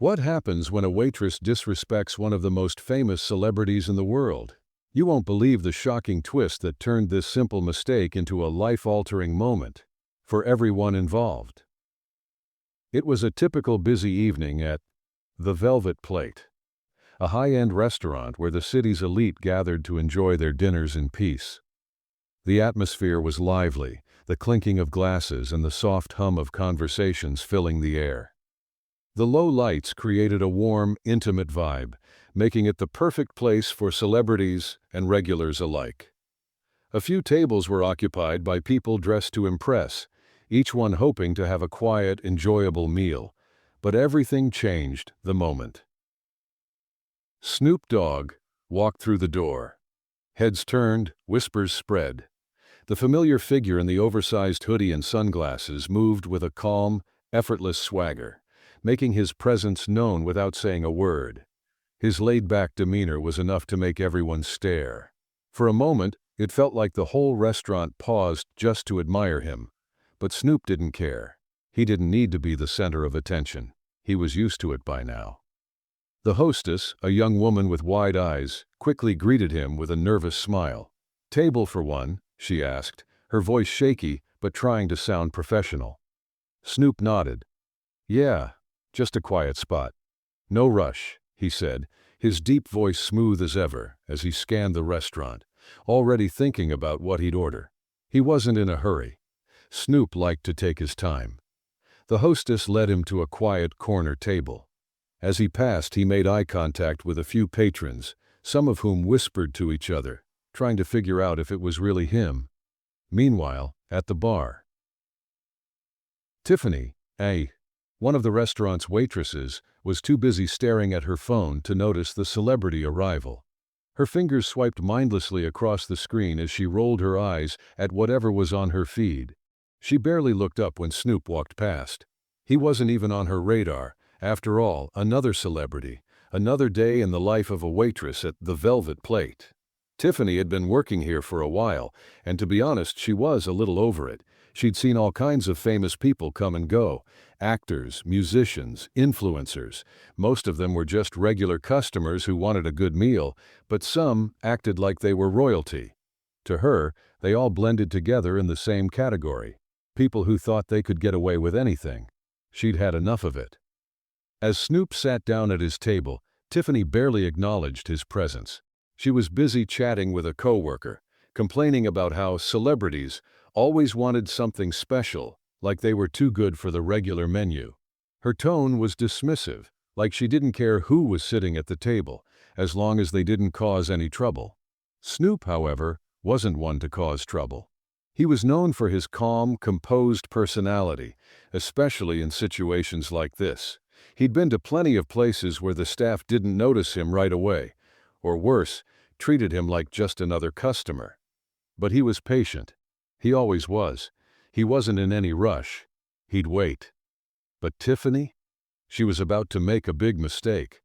What happens when a waitress disrespects one of the most famous celebrities in the world? You won't believe the shocking twist that turned this simple mistake into a life-altering moment for everyone involved. It was a typical busy evening at the Velvet Plate, a high-end restaurant where the city's elite gathered to enjoy their dinners in peace. The atmosphere was lively, the clinking of glasses and the soft hum of conversations filling the air. The low lights created a warm, intimate vibe, making it the perfect place for celebrities and regulars alike. A few tables were occupied by people dressed to impress, each one hoping to have a quiet, enjoyable meal. But everything changed the moment Snoop Dogg walked through the door. Heads turned, whispers spread. The familiar figure in the oversized hoodie and sunglasses moved with a calm, effortless swagger, making his presence known without saying a word. His laid-back demeanor was enough to make everyone stare. For a moment, it felt like the whole restaurant paused just to admire him. But Snoop didn't care. He didn't need to be the center of attention. He was used to it by now. The hostess, a young woman with wide eyes, quickly greeted him with a nervous smile. "Table for one?" she asked, her voice shaky but trying to sound professional. Snoop nodded. "Yeah, just a quiet spot." "No rush," he said, his deep voice smooth as ever, as he scanned the restaurant, already thinking about what he'd order. He wasn't in a hurry. Snoop liked to take his time. The hostess led him to a quiet corner table. As he passed, he made eye contact with a few patrons, some of whom whispered to each other, trying to figure out if it was really him. Meanwhile, at the bar, Tiffany, one of the restaurant's waitresses, was too busy staring at her phone to notice the celebrity arrival. Her fingers swiped mindlessly across the screen as she rolled her eyes at whatever was on her feed. She barely looked up when Snoop walked past. He wasn't even on her radar. After all, another celebrity, another day in the life of a waitress at the Velvet Plate. Tiffany had been working here for a while, and to be honest, she was a little over it. She'd seen all kinds of famous people come and go. Actors, musicians, influencers. Most of them were just regular customers who wanted a good meal, but some acted like they were royalty. To her, they all blended together in the same category. People who thought they could get away with anything. She'd had enough of it. As Snoop sat down at his table, Tiffany barely acknowledged his presence. She was busy chatting with a coworker, complaining about how celebrities always wanted something special, like they were too good for the regular menu. Her tone was dismissive, like she didn't care who was sitting at the table, as long as they didn't cause any trouble. Snoop, however, wasn't one to cause trouble. He was known for his calm, composed personality, especially in situations like this. He'd been to plenty of places where the staff didn't notice him right away, or worse, treated him like just another customer. But he was patient. He always was. He wasn't in any rush. He'd wait. But Tiffany? She was about to make a big mistake.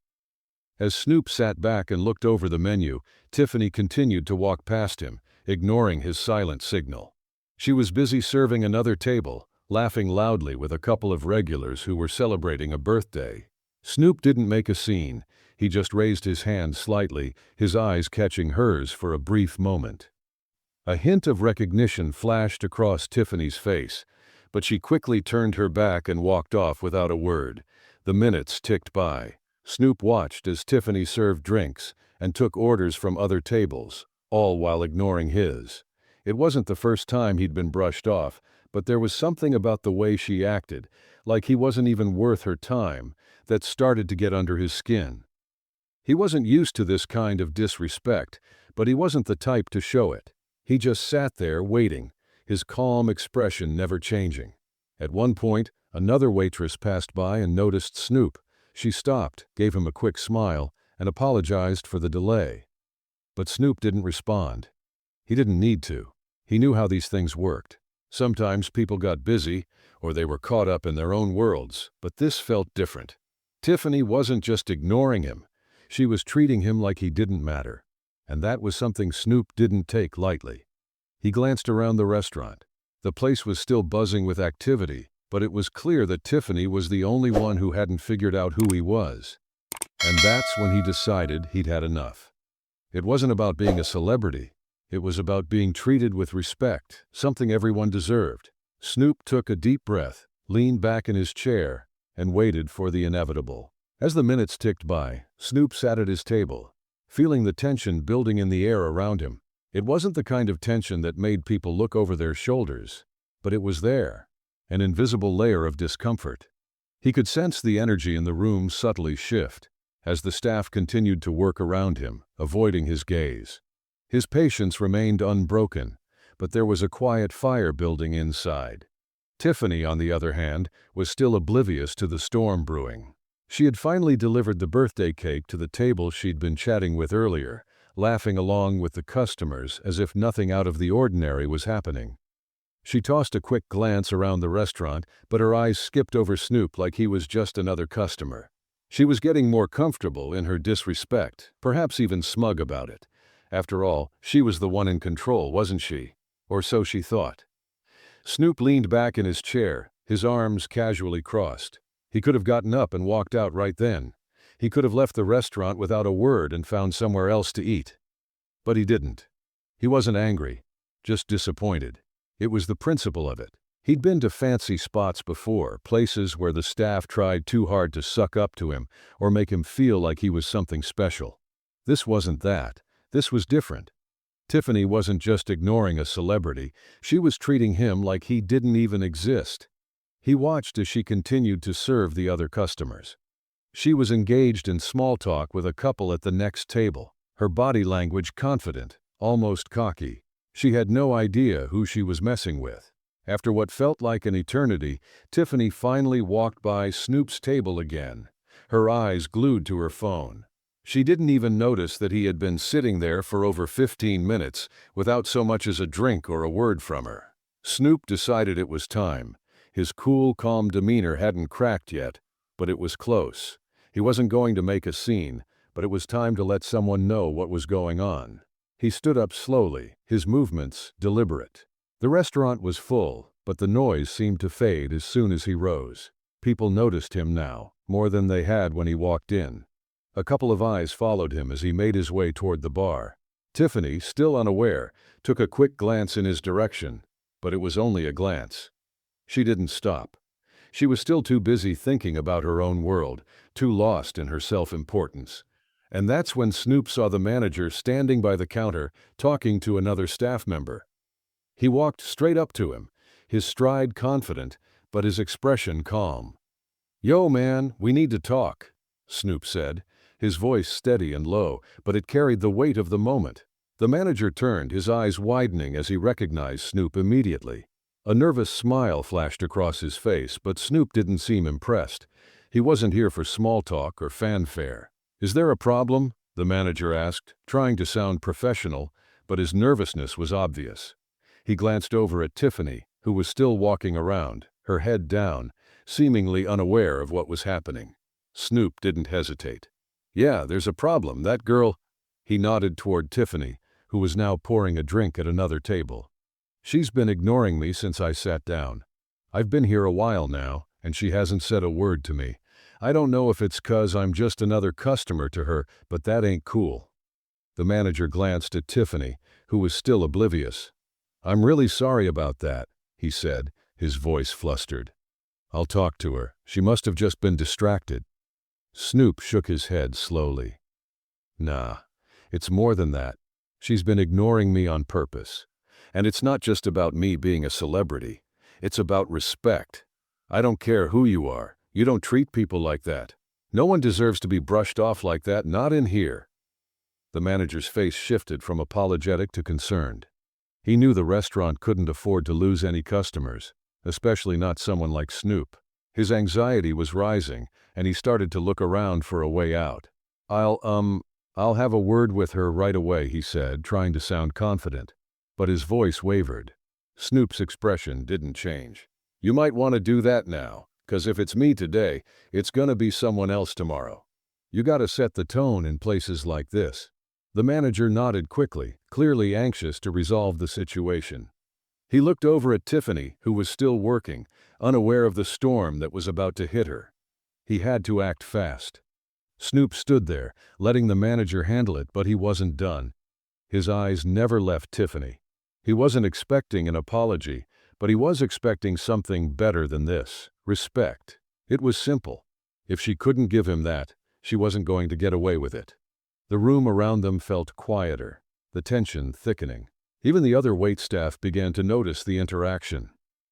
As Snoop sat back and looked over the menu, Tiffany continued to walk past him, ignoring his silent signal. She was busy serving another table, laughing loudly with a couple of regulars who were celebrating a birthday. Snoop didn't make a scene. He just raised his hand slightly, his eyes catching hers for a brief moment. A hint of recognition flashed across Tiffany's face, but she quickly turned her back and walked off without a word. The minutes ticked by. Snoop watched as Tiffany served drinks and took orders from other tables, all while ignoring his. It wasn't the first time he'd been brushed off, but there was something about the way she acted, like he wasn't even worth her time, that started to get under his skin. He wasn't used to this kind of disrespect, but he wasn't the type to show it. He just sat there waiting, his calm expression never changing. At one point, another waitress passed by and noticed Snoop. She stopped, gave him a quick smile, and apologized for the delay. But Snoop didn't respond. He didn't need to. He knew how these things worked. Sometimes people got busy, or they were caught up in their own worlds, but this felt different. Tiffany wasn't just ignoring him. She was treating him like he didn't matter. And that was something Snoop didn't take lightly. He glanced around the restaurant. The place was still buzzing with activity, But it was clear that Tiffany was the only one who hadn't figured out who he was. And that's when he decided he'd had enough. It wasn't about being a celebrity. It was about being treated with respect, something everyone deserved. Snoop took a deep breath, leaned back in his chair, and waited for the inevitable. As the minutes ticked by, Snoop sat at his table, feeling the tension building in the air around him. It wasn't the kind of tension that made people look over their shoulders, but it was there, an invisible layer of discomfort. He could sense the energy in the room subtly shift as the staff continued to work around him, avoiding his gaze. His patience remained unbroken, but there was a quiet fire building inside. Tiffany, on the other hand, was still oblivious to the storm brewing. She had finally delivered the birthday cake to the table she'd been chatting with earlier, laughing along with the customers as if nothing out of the ordinary was happening. She tossed a quick glance around the restaurant, but her eyes skipped over Snoop like he was just another customer. She was getting more comfortable in her disrespect, perhaps even smug about it. After all, she was the one in control, wasn't she? Or so she thought. Snoop leaned back in his chair, his arms casually crossed. He could have gotten up and walked out right then. He could have left the restaurant without a word and found somewhere else to eat. But he didn't. He wasn't angry, just disappointed. It was the principle of it. He'd been to fancy spots before, places where the staff tried too hard to suck up to him or make him feel like he was something special. This wasn't that. This was different. Tiffany wasn't just ignoring a celebrity, she was treating him like he didn't even exist. He watched as she continued to serve the other customers. She was engaged in small talk with a couple at the next table, her body language confident, almost cocky. She had no idea who she was messing with. After what felt like an eternity, Tiffany finally walked by Snoop's table again, her eyes glued to her phone. She didn't even notice that he had been sitting there for over 15 minutes without so much as a drink or a word from her. Snoop decided it was time. His cool, calm demeanor hadn't cracked yet, but it was close. He wasn't going to make a scene, but it was time to let someone know what was going on. He stood up slowly, his movements deliberate. The restaurant was full, but the noise seemed to fade as soon as he rose. People noticed him now, more than they had when he walked in. A couple of eyes followed him as he made his way toward the bar. Tiffany, still unaware, took a quick glance in his direction, but it was only a glance. She didn't stop. She was still too busy thinking about her own world, too lost in her self-importance. And that's when Snoop saw the manager standing by the counter, talking to another staff member. He walked straight up to him, his stride confident, but his expression calm. "Yo, man, we need to talk," Snoop said, his voice steady and low, but it carried the weight of the moment. The manager turned, his eyes widening as he recognized Snoop immediately. A nervous smile flashed across his face, but Snoop didn't seem impressed. He wasn't here for small talk or fanfare. "Is there a problem?" the manager asked, trying to sound professional, but his nervousness was obvious. He glanced over at Tiffany, who was still walking around, her head down, seemingly unaware of what was happening. Snoop didn't hesitate. "Yeah, there's a problem. That girl—" He nodded toward Tiffany, who was now pouring a drink at another table. "She's been ignoring me since I sat down. I've been here a while now, and she hasn't said a word to me. I don't know if it's 'cause I'm just another customer to her, but that ain't cool." The manager glanced at Tiffany, who was still oblivious. "I'm really sorry about that," he said, his voice flustered. "I'll talk to her. She must have just been distracted." Snoop shook his head slowly. "Nah, it's more than that. She's been ignoring me on purpose. And it's not just about me being a celebrity. It's about respect. I don't care who you are. You don't treat people like that. No one deserves to be brushed off like that, not in here." The manager's face shifted from apologetic to concerned. He knew the restaurant couldn't afford to lose any customers, especially not someone like Snoop. His anxiety was rising, and he started to look around for a way out. I'll have a word with her right away," he said, trying to sound confident. But his voice wavered. Snoop's expression didn't change. "You might want to do that now, 'cause if it's me today, it's gonna be someone else tomorrow. You gotta set the tone in places like this." The manager nodded quickly, clearly anxious to resolve the situation. He looked over at Tiffany, who was still working, unaware of the storm that was about to hit her. He had to act fast. Snoop stood there, letting the manager handle it, but he wasn't done. His eyes never left Tiffany. He wasn't expecting an apology, but he was expecting something better than this: respect. It was simple. If she couldn't give him that, she wasn't going to get away with it. The room around them felt quieter, the tension thickening. Even the other waitstaff began to notice the interaction.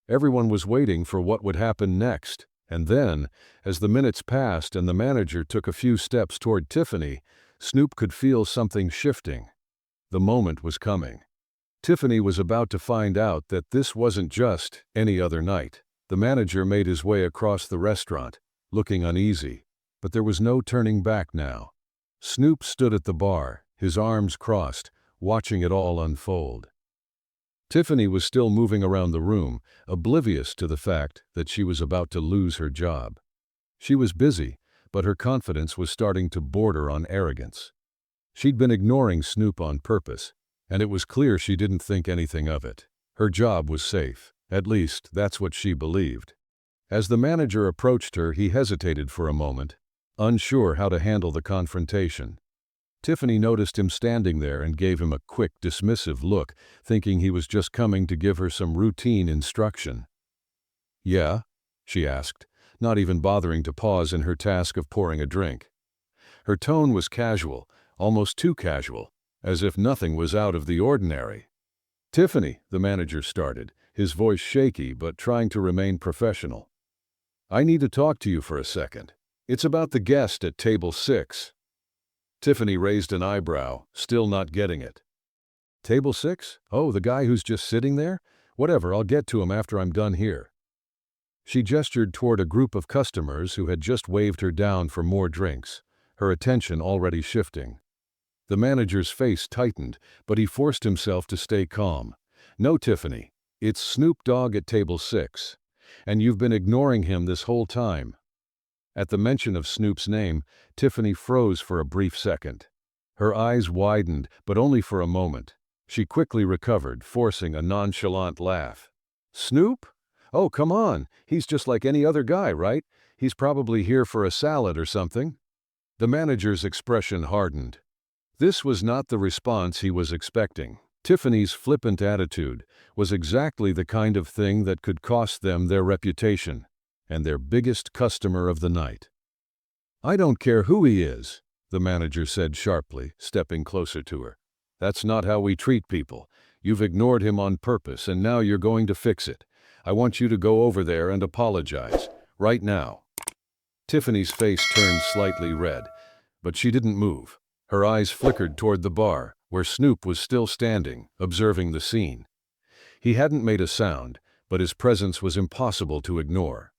Everyone was waiting for what would happen next, and then, as the minutes passed and the manager took a few steps toward Tiffany, Snoop could feel something shifting. The moment was coming. Tiffany was about to find out that this wasn't just any other night. The manager made his way across the restaurant, looking uneasy, but there was no turning back now. Snoop stood at the bar, his arms crossed, watching it all unfold. Tiffany was still moving around the room, oblivious to the fact that she was about to lose her job. She was busy, but her confidence was starting to border on arrogance. She'd been ignoring Snoop on purpose, and it was clear she didn't think anything of it. Her job was safe. At least, that's what she believed. As the manager approached her, he hesitated for a moment, unsure how to handle the confrontation. Tiffany noticed him standing there and gave him a quick, dismissive look, thinking he was just coming to give her some routine instruction. "Yeah?" she asked, not even bothering to pause in her task of pouring a drink. Her tone was casual, almost too casual, as if nothing was out of the ordinary. "Tiffany," the manager started, his voice shaky but trying to remain professional. "I need to talk to you for a second. It's about the guest at table 6. Tiffany raised an eyebrow, still not getting it. "Table 6? Oh, the guy who's just sitting there? Whatever, I'll get to him after I'm done here." She gestured toward a group of customers who had just waved her down for more drinks, her attention already shifting. The manager's face tightened, but he forced himself to stay calm. "No, Tiffany, it's Snoop Dogg at table 6. And you've been ignoring him this whole time." At the mention of Snoop's name, Tiffany froze for a brief second. Her eyes widened, but only for a moment. She quickly recovered, forcing a nonchalant laugh. "Snoop? Oh, come on. He's just like any other guy, right? He's probably here for a salad or something." The manager's expression hardened. This was not the response he was expecting. Tiffany's flippant attitude was exactly the kind of thing that could cost them their reputation and their biggest customer of the night. "I don't care who he is," the manager said sharply, stepping closer to her. "That's not how we treat people. You've ignored him on purpose, and now you're going to fix it. I want you to go over there and apologize. Right now." Tiffany's face turned slightly red, but she didn't move. Her eyes flickered toward the bar, where Snoop was still standing, observing the scene. He hadn't made a sound, but his presence was impossible to ignore.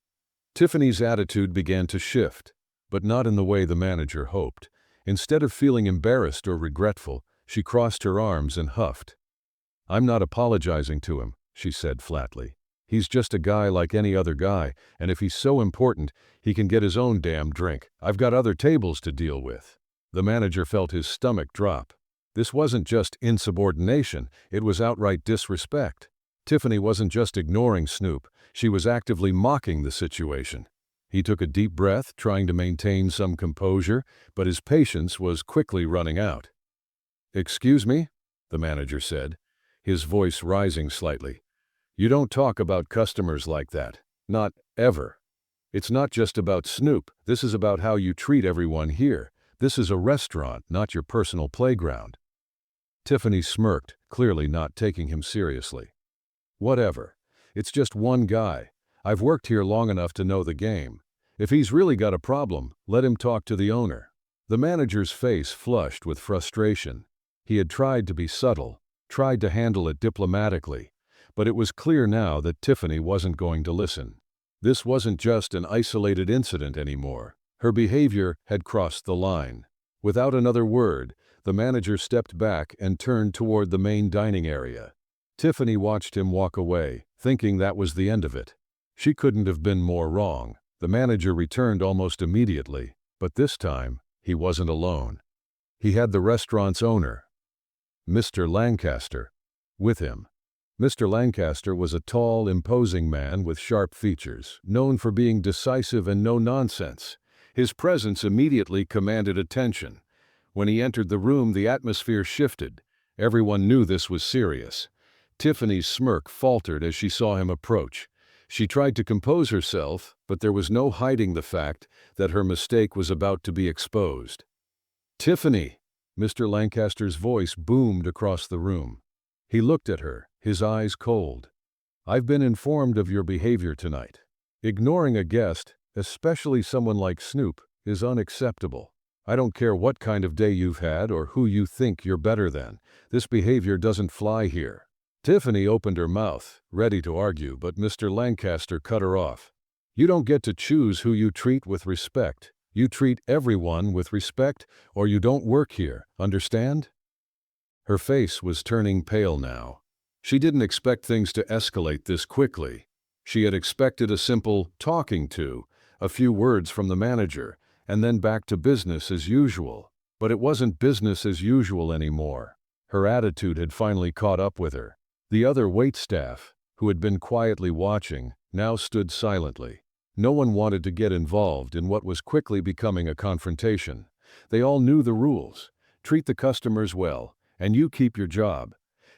Tiffany's attitude began to shift, but not in the way the manager hoped. Instead of feeling embarrassed or regretful, she crossed her arms and huffed. "I'm not apologizing to him," she said flatly. "He's just a guy like any other guy, and if he's so important, he can get his own damn drink. I've got other tables to deal with." The manager felt his stomach drop. This wasn't just insubordination, it was outright disrespect. Tiffany wasn't just ignoring Snoop, she was actively mocking the situation. He took a deep breath, trying to maintain some composure, but his patience was quickly running out. "Excuse me?" the manager said, his voice rising slightly. "You don't talk about customers like that. Not ever. It's not just about Snoop, this is about how you treat everyone here. This is a restaurant, not your personal playground." Tiffany smirked, clearly not taking him seriously. "Whatever. It's just one guy. I've worked here long enough to know the game. If he's really got a problem, let him talk to the owner." The manager's face flushed with frustration. He had tried to be subtle, tried to handle it diplomatically, but it was clear now that Tiffany wasn't going to listen. This wasn't just an isolated incident anymore. Her behavior had crossed the line. Without another word, the manager stepped back and turned toward the main dining area. Tiffany watched him walk away, thinking that was the end of it. She couldn't have been more wrong. The manager returned almost immediately, but this time, he wasn't alone. He had the restaurant's owner, Mr. Lancaster, with him. Mr. Lancaster was a tall, imposing man with sharp features, known for being decisive and no-nonsense. His presence immediately commanded attention. When he entered the room, the atmosphere shifted. Everyone knew this was serious. Tiffany's smirk faltered as she saw him approach. She tried to compose herself, but there was no hiding the fact that her mistake was about to be exposed. "Tiffany!" Mr. Lancaster's voice boomed across the room. He looked at her, his eyes cold. "I've been informed of your behavior tonight. Ignoring a guest, especially someone like Snoop, is unacceptable. I don't care what kind of day you've had or who you think you're better than. This behavior doesn't fly here." Tiffany opened her mouth, ready to argue, but Mr. Lancaster cut her off. "You don't get to choose who you treat with respect. You treat everyone with respect, or you don't work here, understand?" Her face was turning pale now. She didn't expect things to escalate this quickly. She had expected a simple talking to, a few words from the manager, and then back to business as usual. But it wasn't business as usual anymore. Her attitude had finally caught up with her. The other waitstaff, who had been quietly watching, now stood silently. No one wanted to get involved in what was quickly becoming a confrontation. They all knew the rules. Treat the customers well, and you keep your job.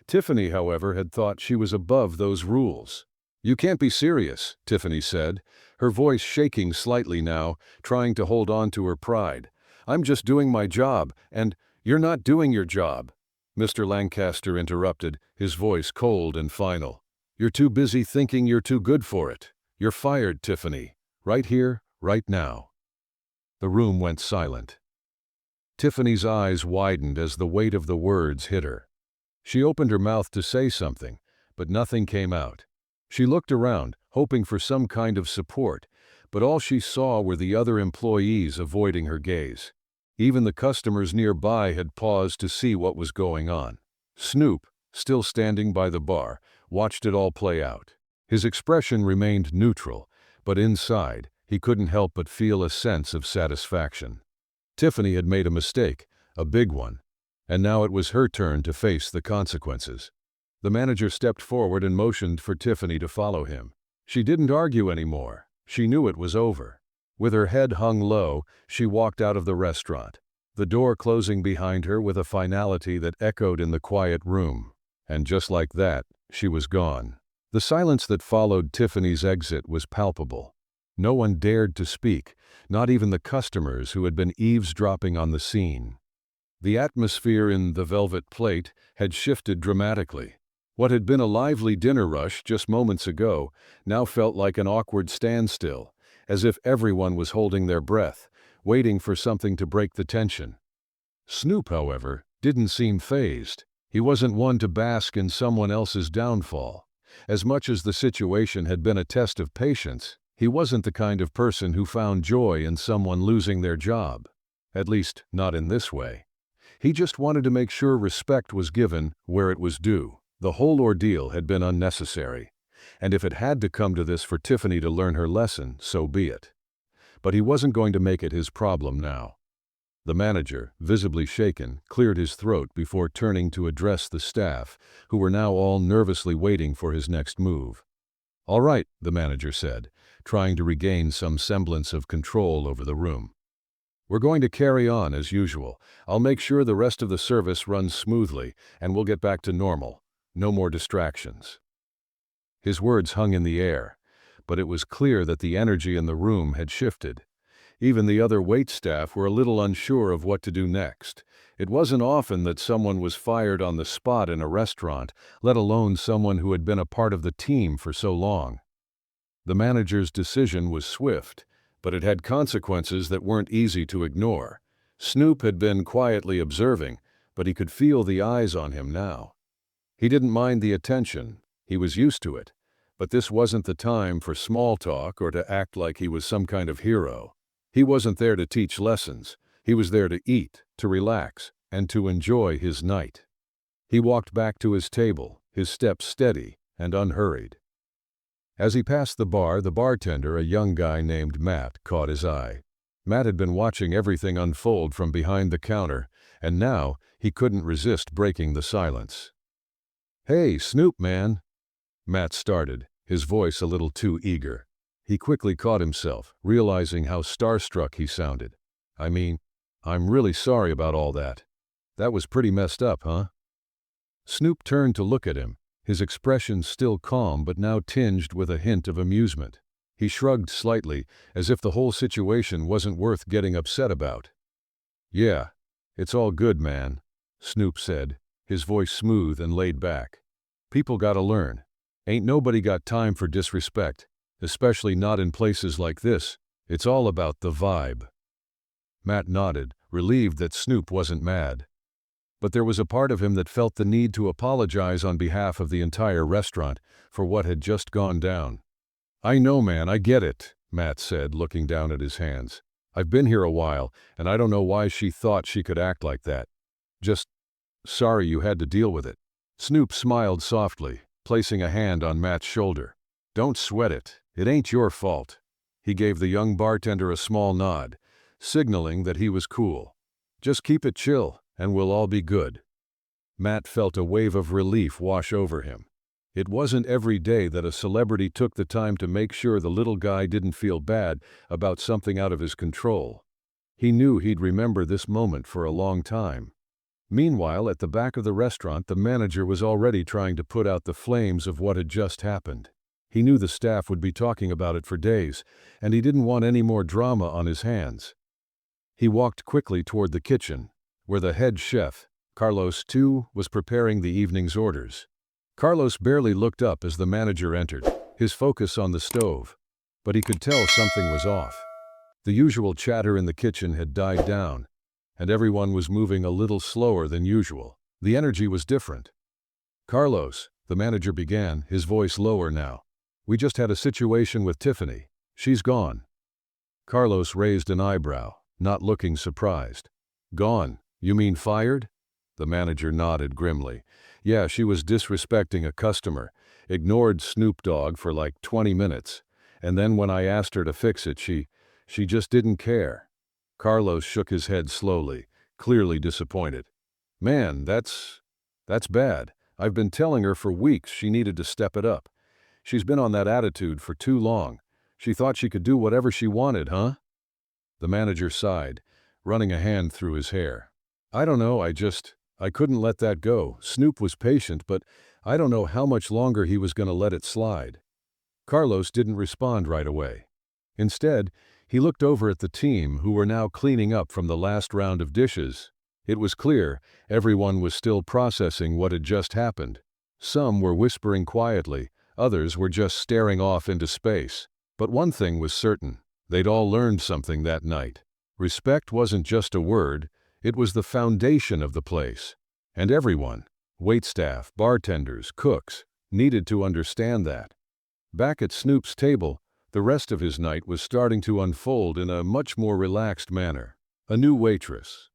Tiffany, however, had thought she was above those rules. "You can't be serious," Tiffany said, her voice shaking slightly now, trying to hold on to her pride. "I'm just doing my job, and you're not doing your job." Mr. Lancaster interrupted, his voice cold and final. "You're too busy thinking you're too good for it. You're fired, Tiffany. Right here, right now." The room went silent. Tiffany's eyes widened as the weight of the words hit her. She opened her mouth to say something, but nothing came out. She looked around, hoping for some kind of support, but all she saw were the other employees avoiding her gaze. Even the customers nearby had paused to see what was going on. Snoop, still standing by the bar, watched it all play out. His expression remained neutral, but inside, he couldn't help but feel a sense of satisfaction. Tiffany had made a mistake, a big one, and now it was her turn to face the consequences. The manager stepped forward and motioned for Tiffany to follow him. She didn't argue anymore. She knew it was over. With her head hung low, she walked out of the restaurant, the door closing behind her with a finality that echoed in the quiet room. And just like that, she was gone. The silence that followed Tiffany's exit was palpable. No one dared to speak, not even the customers who had been eavesdropping on the scene. The atmosphere in the Velvet Plate had shifted dramatically. What had been a lively dinner rush just moments ago now felt like an awkward standstill, as if everyone was holding their breath, waiting for something to break the tension. Snoop, however, didn't seem fazed. He wasn't one to bask in someone else's downfall. As much as the situation had been a test of patience, he wasn't the kind of person who found joy in someone losing their job. At least, not in this way. He just wanted to make sure respect was given where it was due. The whole ordeal had been unnecessary, and if it had to come to this for Tiffany to learn her lesson, so be it. But he wasn't going to make it his problem now. The manager, visibly shaken, cleared his throat before turning to address the staff, who were now all nervously waiting for his next move. "All right," the manager said, trying to regain some semblance of control over the room. "We're going to carry on as usual. I'll make sure the rest of the service runs smoothly, and we'll get back to normal. No more distractions." His words hung in the air, but it was clear that the energy in the room had shifted. Even the other waitstaff were a little unsure of what to do next. It wasn't often that someone was fired on the spot in a restaurant, let alone someone who had been a part of the team for so long. The manager's decision was swift, but it had consequences that weren't easy to ignore. Snoop had been quietly observing, but he could feel the eyes on him now. He didn't mind the attention. He was used to it. But this wasn't the time for small talk or to act like he was some kind of hero. He wasn't there to teach lessons. He was there to eat, to relax, and to enjoy his night. He walked back to his table, his steps steady and unhurried. As he passed the bartender, a young guy named Matt, caught his eye. Matt had been watching everything unfold from behind the counter, and now he couldn't resist breaking the silence. "Hey, Snoop, man," Matt started, his voice a little too eager. He quickly caught himself, realizing how starstruck he sounded. I mean, I'm really sorry about all that. That was pretty messed up, huh? Snoop turned to look at him, his expression still calm but now tinged with a hint of amusement. He shrugged slightly, as if the whole situation wasn't worth getting upset about. Yeah, it's all good, man, Snoop said, his voice smooth and laid back. People gotta learn. Ain't nobody got time for disrespect, especially not in places like this. It's all about the vibe. Matt nodded, relieved that Snoop wasn't mad. But there was a part of him that felt the need to apologize on behalf of the entire restaurant for what had just gone down. I know, man, I get it, Matt said, looking down at his hands. I've been here a while, and I don't know why she thought she could act like that. Just sorry you had to deal with it. Snoop smiled softly, placing a hand on Matt's shoulder. Don't sweat it. It ain't your fault. He gave the young bartender a small nod, signaling that he was cool. Just keep it chill, and we'll all be good. Matt felt a wave of relief wash over him. It wasn't every day that a celebrity took the time to make sure the little guy didn't feel bad about something out of his control. He knew he'd remember this moment for a long time. Meanwhile, at the back of the restaurant, the manager was already trying to put out the flames of what had just happened. He knew the staff would be talking about it for days, and he didn't want any more drama on his hands. He walked quickly toward the kitchen, where the head chef, Carlos too, was preparing the evening's orders. Carlos barely looked up as the manager entered, his focus on the stove, but he could tell something was off. The usual chatter in the kitchen had died down, and everyone was moving a little slower than usual. The energy was different. Carlos, the manager began, his voice lower now. We just had a situation with Tiffany. She's gone. Carlos raised an eyebrow, not looking surprised. Gone? You mean fired? The manager nodded grimly. Yeah, she was disrespecting a customer, ignored Snoop Dogg for like 20 minutes, and then when I asked her to fix it, she just didn't care. Carlos shook his head slowly, clearly disappointed. Man, that's bad. I've been telling her for weeks she needed to step it up. She's been on that attitude for too long. She thought she could do whatever she wanted, huh? The manager sighed, running a hand through his hair. I don't know, I couldn't let that go. Snoop was patient, but I don't know how much longer he was going to let it slide. Carlos didn't respond right away. Instead, he looked over at the team who were now cleaning up from the last round of dishes. It was clear everyone was still processing what had just happened. Some were whispering quietly, others were just staring off into space. But one thing was certain, they'd all learned something that night. Respect wasn't just a word, it was the foundation of the place. And everyone, waitstaff, bartenders, cooks, needed to understand that. Back at Snoop's table, the rest of his night was starting to unfold in a much more relaxed manner. A new waitress,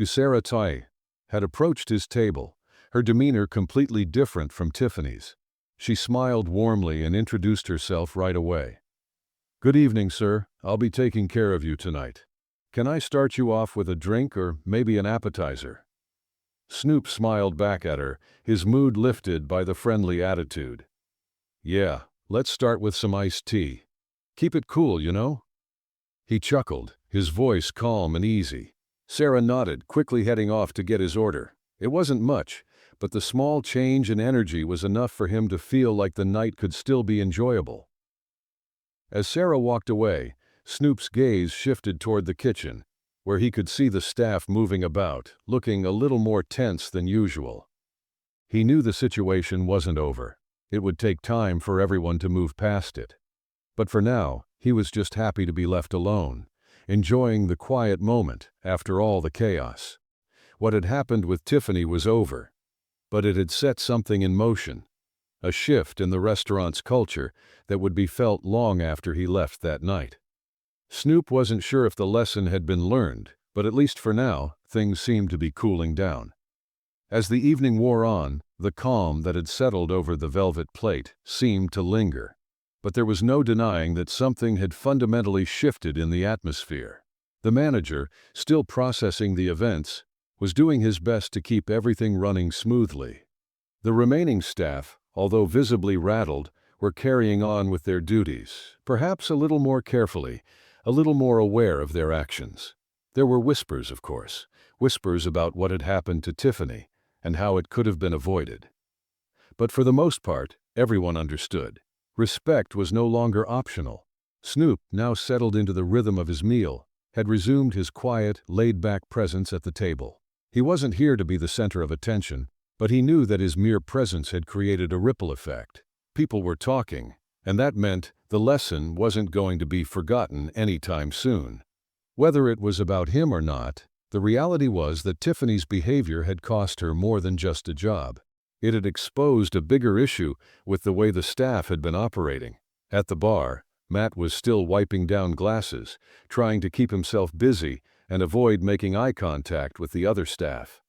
Sarah Tai, had approached his table, her demeanor completely different from Tiffany's. She smiled warmly and introduced herself right away. Good evening, sir. I'll be taking care of you tonight. Can I start you off with a drink or maybe an appetizer? Snoop smiled back at her, his mood lifted by the friendly attitude. Yeah, let's start with some iced tea. Keep it cool, you know? He chuckled, his voice calm and easy. Sarah nodded, quickly heading off to get his order. It wasn't much, but the small change in energy was enough for him to feel like the night could still be enjoyable. As Sarah walked away, Snoop's gaze shifted toward the kitchen, where he could see the staff moving about, looking a little more tense than usual. He knew the situation wasn't over. It would take time for everyone to move past it. But for now, he was just happy to be left alone, enjoying the quiet moment after all the chaos. What had happened with Tiffany was over, but it had set something in motion, a shift in the restaurant's culture that would be felt long after he left that night. Snoop wasn't sure if the lesson had been learned, but at least for now, things seemed to be cooling down. As the evening wore on, the calm that had settled over the velvet plate seemed to linger. But there was no denying that something had fundamentally shifted in the atmosphere. The manager, still processing the events, was doing his best to keep everything running smoothly. The remaining staff, although visibly rattled, were carrying on with their duties, perhaps a little more carefully, a little more aware of their actions. There were whispers, of course, whispers about what had happened to Tiffany and how it could have been avoided. But for the most part, everyone understood. Respect was no longer optional. Snoop, now settled into the rhythm of his meal, had resumed his quiet, laid-back presence at the table. He wasn't here to be the center of attention, but he knew that his mere presence had created a ripple effect. People were talking, and that meant the lesson wasn't going to be forgotten anytime soon. Whether it was about him or not, the reality was that Tiffany's behavior had cost her more than just a job. It had exposed a bigger issue with the way the staff had been operating. At the bar, Matt was still wiping down glasses, trying to keep himself busy and avoid making eye contact with the other staff.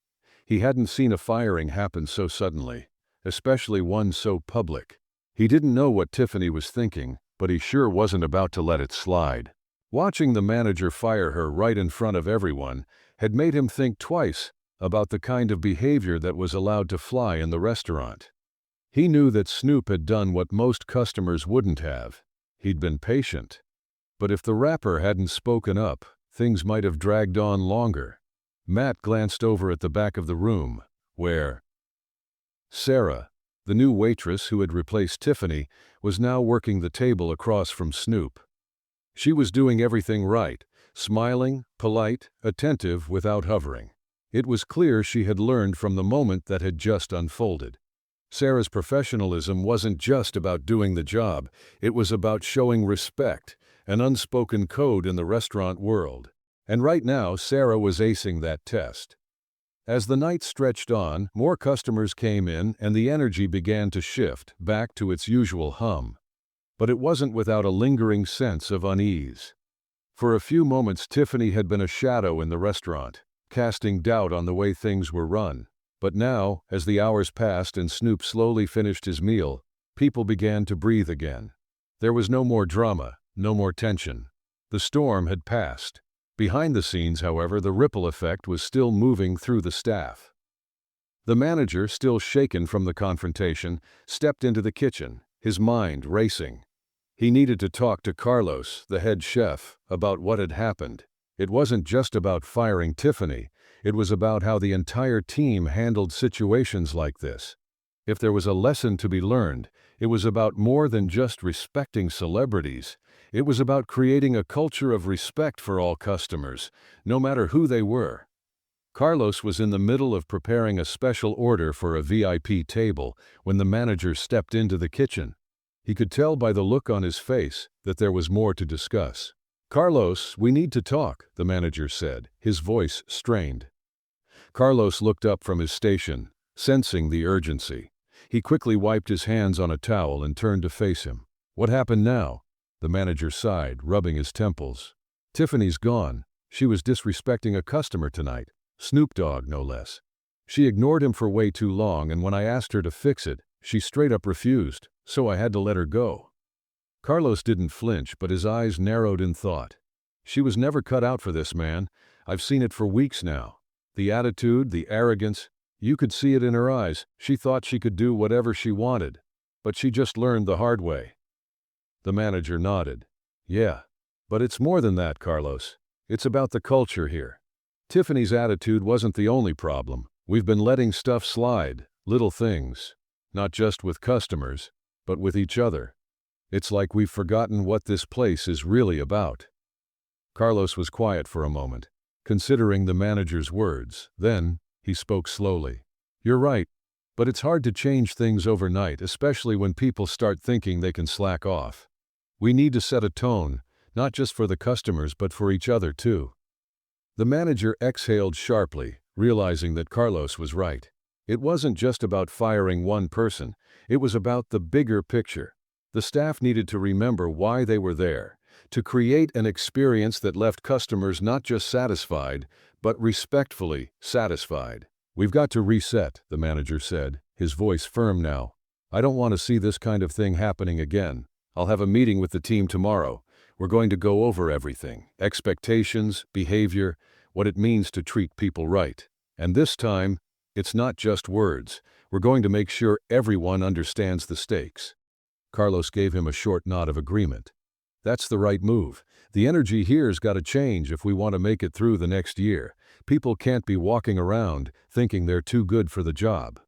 He hadn't seen a firing happen so suddenly, especially one so public. He didn't know what Tiffany was thinking, but he sure wasn't about to let it slide. Watching the manager fire her right in front of everyone had made him think twice about the kind of behavior that was allowed to fly in the restaurant. He knew that Snoop had done what most customers wouldn't have. He'd been patient. But if the rapper hadn't spoken up, things might have dragged on longer. Matt glanced over at the back of the room, where Sarah, the new waitress who had replaced Tiffany, was now working the table across from Snoop. She was doing everything right, smiling, polite, attentive without hovering. It was clear she had learned from the moment that had just unfolded. Sarah's professionalism wasn't just about doing the job, it was about showing respect, an unspoken code in the restaurant world. And right now, Sarah was acing that test. As the night stretched on, more customers came in and the energy began to shift back to its usual hum. But it wasn't without a lingering sense of unease. For a few moments, Tiffany had been a shadow in the restaurant, casting doubt on the way things were run. But now, as the hours passed and Snoop slowly finished his meal, people began to breathe again. There was no more drama, no more tension. The storm had passed. Behind the scenes, however, the ripple effect was still moving through the staff. The manager, still shaken from the confrontation, stepped into the kitchen, his mind racing. He needed to talk to Carlos, the head chef, about what had happened. It wasn't just about firing Tiffany, it was about how the entire team handled situations like this. If there was a lesson to be learned, it was about more than just respecting celebrities. It was about creating a culture of respect for all customers, no matter who they were. Carlos was in the middle of preparing a special order for a VIP table when the manager stepped into the kitchen. He could tell by the look on his face that there was more to discuss. "Carlos, we need to talk," the manager said, his voice strained. Carlos looked up from his station, sensing the urgency. He quickly wiped his hands on a towel and turned to face him. "What happened now?" The manager sighed, rubbing his temples. "Tiffany's gone. She was disrespecting a customer tonight. Snoop Dogg, no less. She ignored him for way too long, and when I asked her to fix it, she straight up refused, so I had to let her go." Carlos didn't flinch, but his eyes narrowed in thought. "She was never cut out for this, man. I've seen it for weeks now. The attitude, the arrogance, you could see it in her eyes. She thought she could do whatever she wanted. But she just learned the hard way." The manager nodded. "Yeah, but it's more than that, Carlos. It's about the culture here. Tiffany's attitude wasn't the only problem. We've been letting stuff slide, little things. Not just with customers, but with each other. It's like we've forgotten what this place is really about." Carlos was quiet for a moment, considering the manager's words. Then, he spoke slowly. "You're right, but it's hard to change things overnight, especially when people start thinking they can slack off. We need to set a tone, not just for the customers but for each other too." The manager exhaled sharply, realizing that Carlos was right. It wasn't just about firing one person, it was about the bigger picture. The staff needed to remember why they were there, to create an experience that left customers not just satisfied, but respectfully satisfied. "We've got to reset," the manager said, his voice firm now. "I don't want to see this kind of thing happening again. I'll have a meeting with the team tomorrow. We're going to go over everything, expectations, behavior, what it means to treat people right. And this time, It's not just words. We're going to make sure everyone understands the stakes." Carlos gave him a short nod of agreement. "That's the right move. The energy here's got to change if we want to make it through the next year. People can't be walking around thinking they're too good for the job."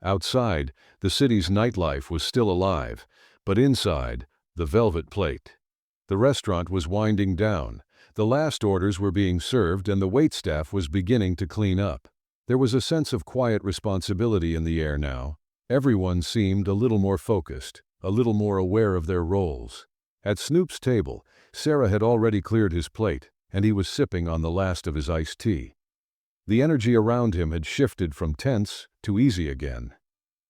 Outside, the city's nightlife was still alive, but inside, the Velvet Plate. The restaurant was winding down. The last orders were being served and the waitstaff was beginning to clean up. There was a sense of quiet responsibility in the air now. Everyone seemed a little more focused, a little more aware of their roles. At Snoop's table, Sarah had already cleared his plate, and he was sipping on the last of his iced tea. The energy around him had shifted from tense to easy again.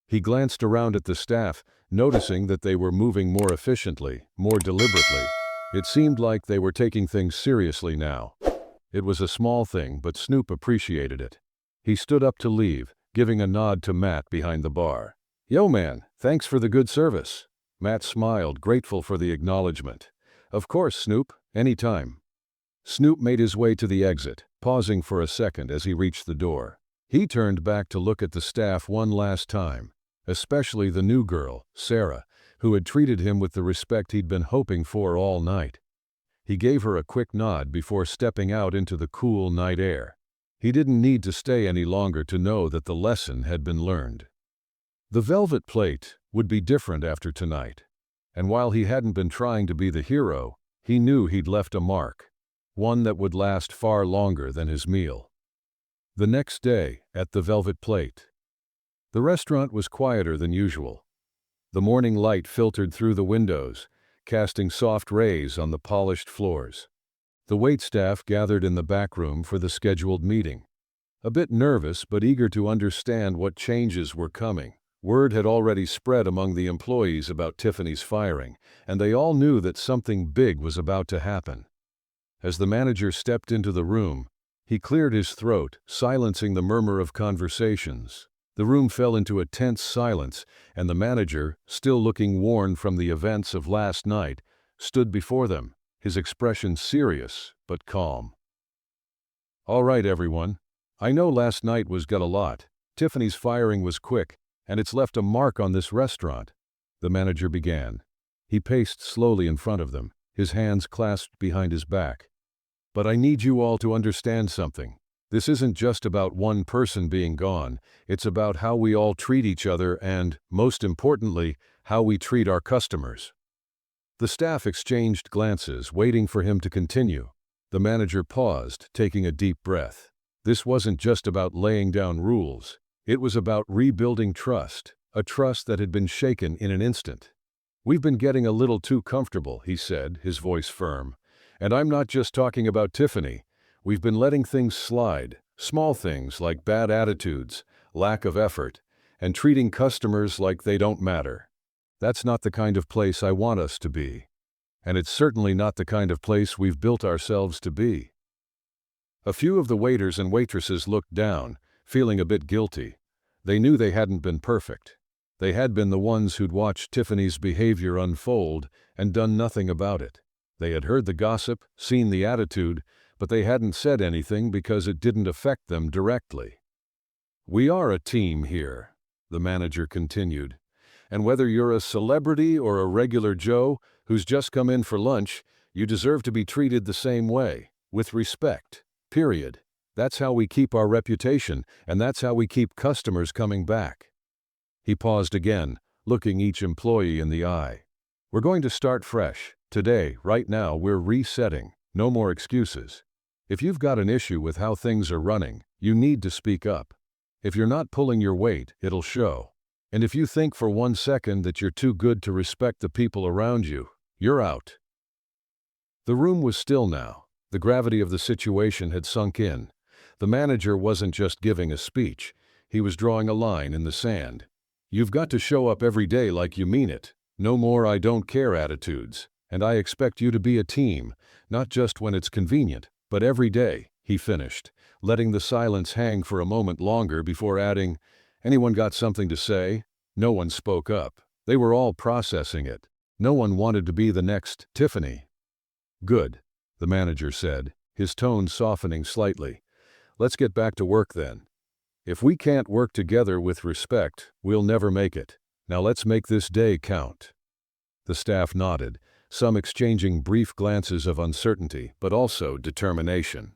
He glanced around at the staff, noticing that they were moving more efficiently, more deliberately. It seemed like they were taking things seriously now. It was a small thing, but Snoop appreciated it. He stood up to leave, giving a nod to Matt behind the bar. "Yo man, thanks for the good service." Matt smiled, grateful for the acknowledgement. "Of course, Snoop, anytime." Snoop made his way to the exit, pausing for a second as he reached the door. He turned back to look at the staff one last time, especially the new girl, Sarah, who had treated him with the respect he'd been hoping for all night. He gave her a quick nod before stepping out into the cool night air. He didn't need to stay any longer to know that the lesson had been learned. The Velvet Plate would be different after tonight, and while he hadn't been trying to be the hero, he knew he'd left a mark, one that would last far longer than his meal. The next day, at the Velvet Plate. The restaurant was quieter than usual. The morning light filtered through the windows, casting soft rays on the polished floors. The waitstaff gathered in the back room for the scheduled meeting. A bit nervous but eager to understand what changes were coming. Word had already spread among the employees about Tiffany's firing, and they all knew that something big was about to happen. As the manager stepped into the room, he cleared his throat, silencing the murmur of conversations. The room fell into a tense silence, and the manager, still looking worn from the events of last night, stood before them, his expression serious but calm. "All right, everyone. I know last night was got a lot. Tiffany's firing was quick, and it's left a mark on this restaurant," the manager began. He paced slowly in front of them, his hands clasped behind his back. "But I need you all to understand something. This isn't just about one person being gone, it's about how we all treat each other and, most importantly, how we treat our customers." The staff exchanged glances, waiting for him to continue. The manager paused, taking a deep breath. This wasn't just about laying down rules. It was about rebuilding trust, a trust that had been shaken in an instant. "We've been getting a little too comfortable," he said, his voice firm. "And I'm not just talking about Tiffany. We've been letting things slide, small things like bad attitudes, lack of effort, and treating customers like they don't matter. That's not the kind of place I want us to be. And it's certainly not the kind of place we've built ourselves to be." A few of the waiters and waitresses looked down, feeling a bit guilty. They knew they hadn't been perfect. They had been the ones who'd watched Tiffany's behavior unfold and done nothing about it. They had heard the gossip, seen the attitude, but they hadn't said anything because it didn't affect them directly. "We are a team here," the manager continued. "And whether you're a celebrity or a regular Joe who's just come in for lunch, you deserve to be treated the same way, with respect. Period. That's how we keep our reputation, and that's how we keep customers coming back." He paused again, looking each employee in the eye. "We're going to start fresh. Today, right now, we're resetting. No more excuses. If you've got an issue with how things are running, you need to speak up. If you're not pulling your weight, it'll show. And if you think for 1 second that you're too good to respect the people around you, you're out." The room was still now. The gravity of the situation had sunk in. The manager wasn't just giving a speech, he was drawing a line in the sand. "You've got to show up every day like you mean it. No more I don't care attitudes. And I expect you to be a team, not just when it's convenient, but every day," he finished, letting the silence hang for a moment longer before adding, "Anyone got something to say?" No one spoke up. They were all processing it. No one wanted to be the next Tiffany. "Good," the manager said, his tone softening slightly. "Let's get back to work then." If we can't work together with respect, we'll never make it. Now let's make this day count." The staff nodded, some exchanging brief glances of uncertainty, but also determination.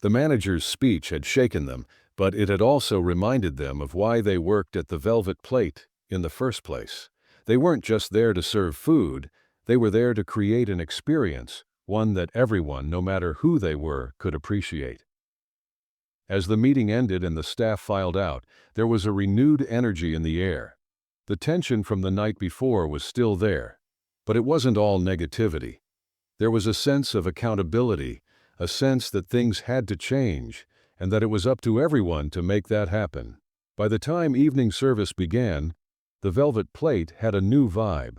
The manager's speech had shaken them, but it had also reminded them of why they worked at the Velvet Plate in the first place. They weren't just there to serve food, they were there to create an experience, one that everyone, no matter who they were, could appreciate. As the meeting ended and the staff filed out, there was a renewed energy in the air. The tension from the night before was still there, but it wasn't all negativity. There was a sense of accountability, a sense that things had to change, and that it was up to everyone to make that happen. By the time evening service began, the Velvet Plate had a new vibe.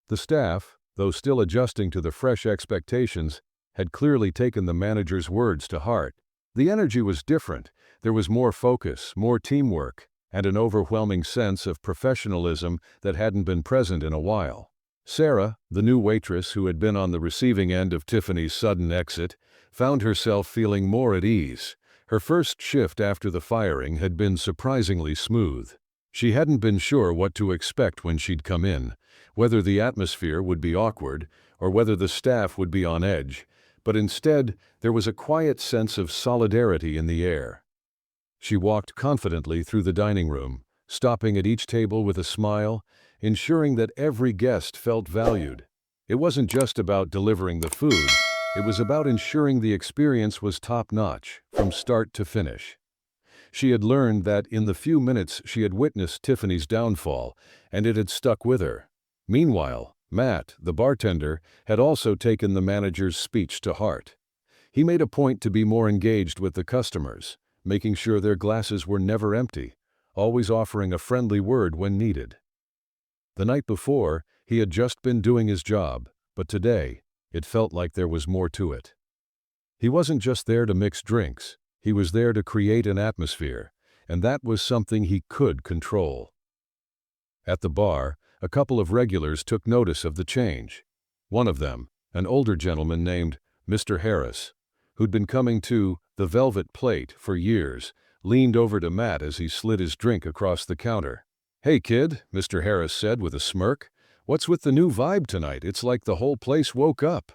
The staff, though still adjusting to the fresh expectations, had clearly taken the manager's words to heart. The energy was different. There was more focus, more teamwork, and an overwhelming sense of professionalism that hadn't been present in a while. Sarah, the new waitress who had been on the receiving end of Tiffany's sudden exit, found herself feeling more at ease. Her first shift after the firing had been surprisingly smooth. She hadn't been sure what to expect when she'd come in, whether the atmosphere would be awkward or whether the staff would be on edge, but instead there was a quiet sense of solidarity in the air. She walked confidently through the dining room, stopping at each table with a smile, ensuring that every guest felt valued. It wasn't just about delivering the food, it was about ensuring the experience was top-notch, from start to finish. She had learned that in the few minutes she had witnessed Tiffany's downfall, and it had stuck with her. Meanwhile, Matt, the bartender, had also taken the manager's speech to heart. He made a point to be more engaged with the customers, making sure their glasses were never empty, always offering a friendly word when needed. The night before, he had just been doing his job, but today, it felt like there was more to it. He wasn't just there to mix drinks, he was there to create an atmosphere, and that was something he could control. At the bar, a couple of regulars took notice of the change. One of them, an older gentleman named Mr. Harris, who'd been coming to the Velvet Plate for years, leaned over to Matt as he slid his drink across the counter. "Hey kid," Mr. Harris said with a smirk, "what's with the new vibe tonight? It's like the whole place woke up."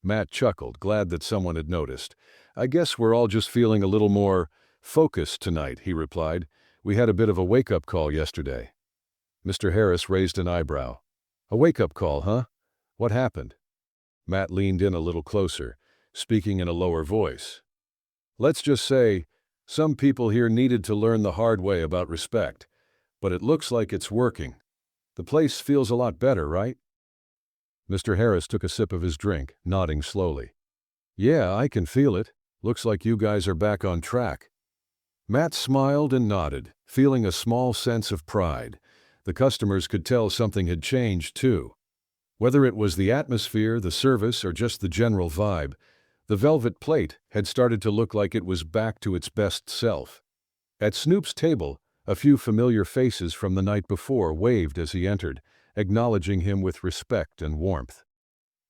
Matt chuckled, glad that someone had noticed. "I guess we're all just feeling a little more focused tonight," he replied. "We had a bit of a wake-up call yesterday." Mr. Harris raised an eyebrow. "A wake-up call, huh? What happened?" Matt leaned in a little closer, speaking in a lower voice. "Let's just say, some people here needed to learn the hard way about respect, but it looks like it's working. The place feels a lot better, right?" Mr. Harris took a sip of his drink, nodding slowly. "Yeah, I can feel it. Looks like you guys are back on track." Matt smiled and nodded, feeling a small sense of pride. The customers could tell something had changed, too. Whether it was the atmosphere, the service, or just the general vibe, the Velvet Plate had started to look like it was back to its best self. At Snoop's table, a few familiar faces from the night before waved as he entered, acknowledging him with respect and warmth.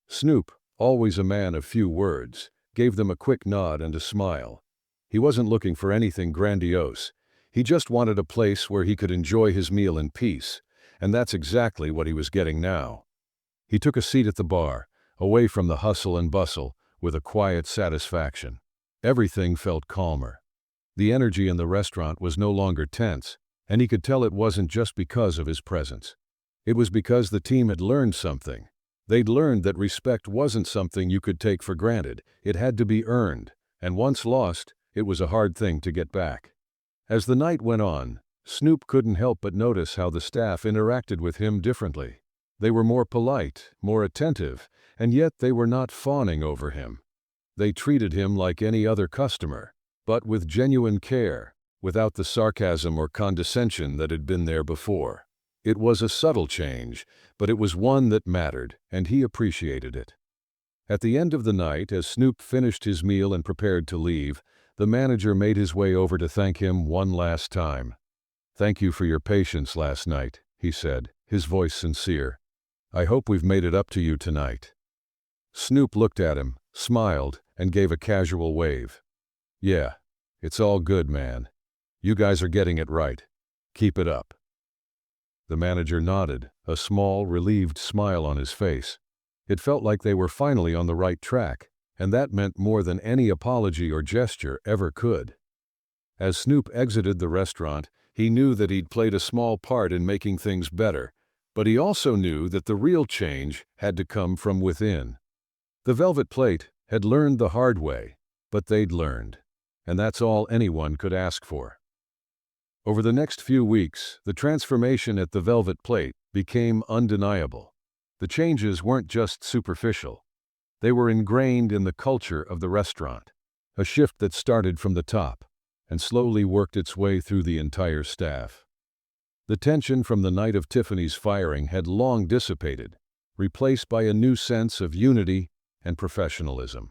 Snoop, always a man of few words, gave them a quick nod and a smile. He wasn't looking for anything grandiose. He just wanted a place where he could enjoy his meal in peace, and that's exactly what he was getting now. He took a seat at the bar, away from the hustle and bustle, with a quiet satisfaction. Everything felt calmer. The energy in the restaurant was no longer tense, and he could tell it wasn't just because of his presence. It was because the team had learned something. They'd learned that respect wasn't something you could take for granted. It had to be earned, and once lost, it was a hard thing to get back. As the night went on, Snoop couldn't help but notice how the staff interacted with him differently. They were more polite, more attentive, and yet they were not fawning over him. They treated him like any other customer, but with genuine care, without the sarcasm or condescension that had been there before. It was a subtle change, but it was one that mattered, and he appreciated it. At the end of the night, as Snoop finished his meal and prepared to leave, the manager made his way over to thank him one last time. "Thank you for your patience last night," he said, his voice sincere. "I hope we've made it up to you tonight." Snoop looked at him, smiled, and gave a casual wave. "Yeah, it's all good, man. You guys are getting it right. Keep it up." The manager nodded, a small, relieved smile on his face. It felt like they were finally on the right track, and that meant more than any apology or gesture ever could. As Snoop exited the restaurant, he knew that he'd played a small part in making things better, but he also knew that the real change had to come from within. The Velvet Plate had learned the hard way, but they'd learned, and that's all anyone could ask for. Over the next few weeks, the transformation at the Velvet Plate became undeniable. The changes weren't just superficial. They were ingrained in the culture of the restaurant, a shift that started from the top and slowly worked its way through the entire staff. The tension from the night of Tiffany's firing had long dissipated, replaced by a new sense of unity and professionalism.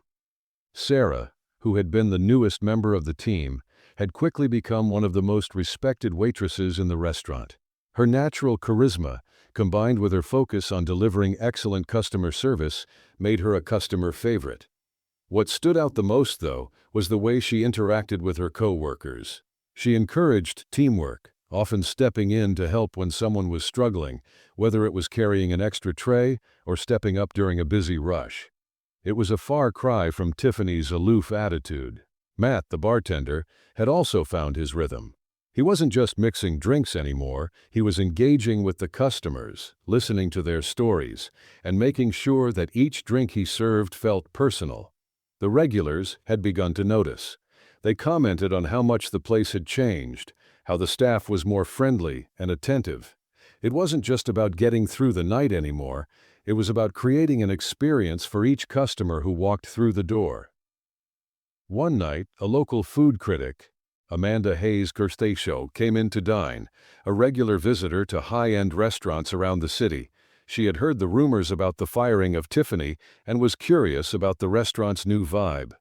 Sarah, who had been the newest member of the team, had quickly become one of the most respected waitresses in the restaurant. Her natural charisma, combined with her focus on delivering excellent customer service, made her a customer favorite. What stood out the most, though, was the way she interacted with her co-workers. She encouraged teamwork, often stepping in to help when someone was struggling, whether it was carrying an extra tray or stepping up during a busy rush. It was a far cry from Tiffany's aloof attitude. Matt, the bartender, had also found his rhythm. He wasn't just mixing drinks anymore, he was engaging with the customers, listening to their stories, and making sure that each drink he served felt personal. The regulars had begun to notice. They commented on how much the place had changed, how the staff was more friendly and attentive. It wasn't just about getting through the night anymore, it was about creating an experience for each customer who walked through the door. One night, a local food critic, Amanda Hayes Gerstasio, came in to dine, a regular visitor to high-end restaurants around the city. She had heard the rumors about the firing of Tiffany and was curious about the restaurant's new vibe.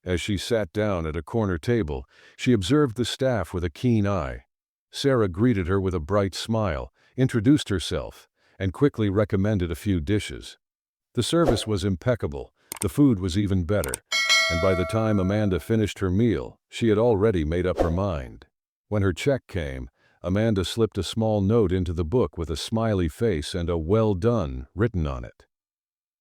As she sat down at a corner table, she observed the staff with a keen eye. Sarah greeted her with a bright smile, introduced herself, and quickly recommended a few dishes. The service was impeccable, the food was even better, and by the time Amanda finished her meal, she had already made up her mind. When her check came, Amanda slipped a small note into the book with a smiley face and a "well done" written on it.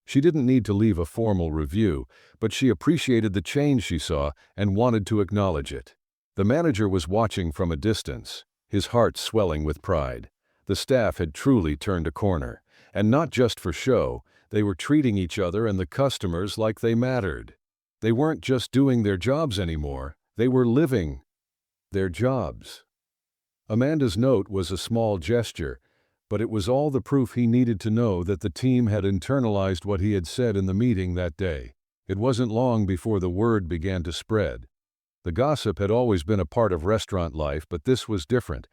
She didn't need to leave a formal review, but she appreciated the change she saw and wanted to acknowledge it. The manager was watching from a distance, his heart swelling with pride. The staff had truly turned a corner, and not just for show, they were treating each other and the customers like they mattered. They weren't just doing their jobs anymore, they were living their jobs. Amanda's note was a small gesture, but it was all the proof he needed to know that the team had internalized what he had said in the meeting that day. It wasn't long before the word began to spread. The gossip had always been a part of restaurant life, but this was different.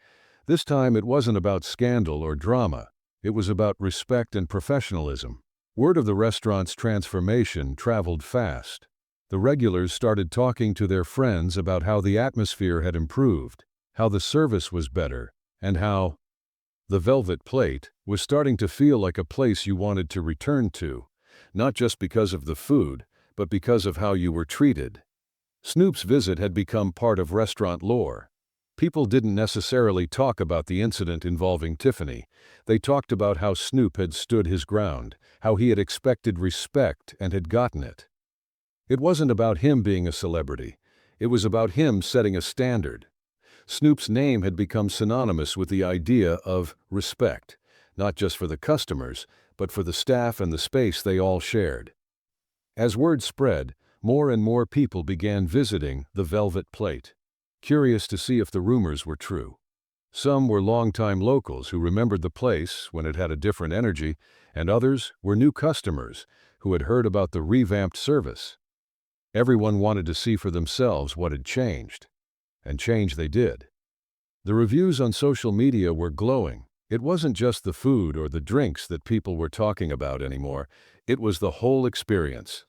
This time it wasn't about scandal or drama. It was about respect and professionalism. Word of the restaurant's transformation traveled fast. The regulars started talking to their friends about how the atmosphere had improved, how the service was better, and how the Velvet Plate was starting to feel like a place you wanted to return to, not just because of the food, but because of how you were treated. Snoop's visit had become part of restaurant lore. People didn't necessarily talk about the incident involving Tiffany. They talked about how Snoop had stood his ground, how he had expected respect and had gotten it. It wasn't about him being a celebrity. It was about him setting a standard. Snoop's name had become synonymous with the idea of respect, not just for the customers, but for the staff and the space they all shared. As word spread, more and more people began visiting the Velvet Plate, curious to see if the rumors were true. Some were longtime locals who remembered the place when it had a different energy, and others were new customers who had heard about the revamped service. Everyone wanted to see for themselves what had changed, and change they did. The reviews on social media were glowing. It wasn't just the food or the drinks that people were talking about anymore, it was the whole experience.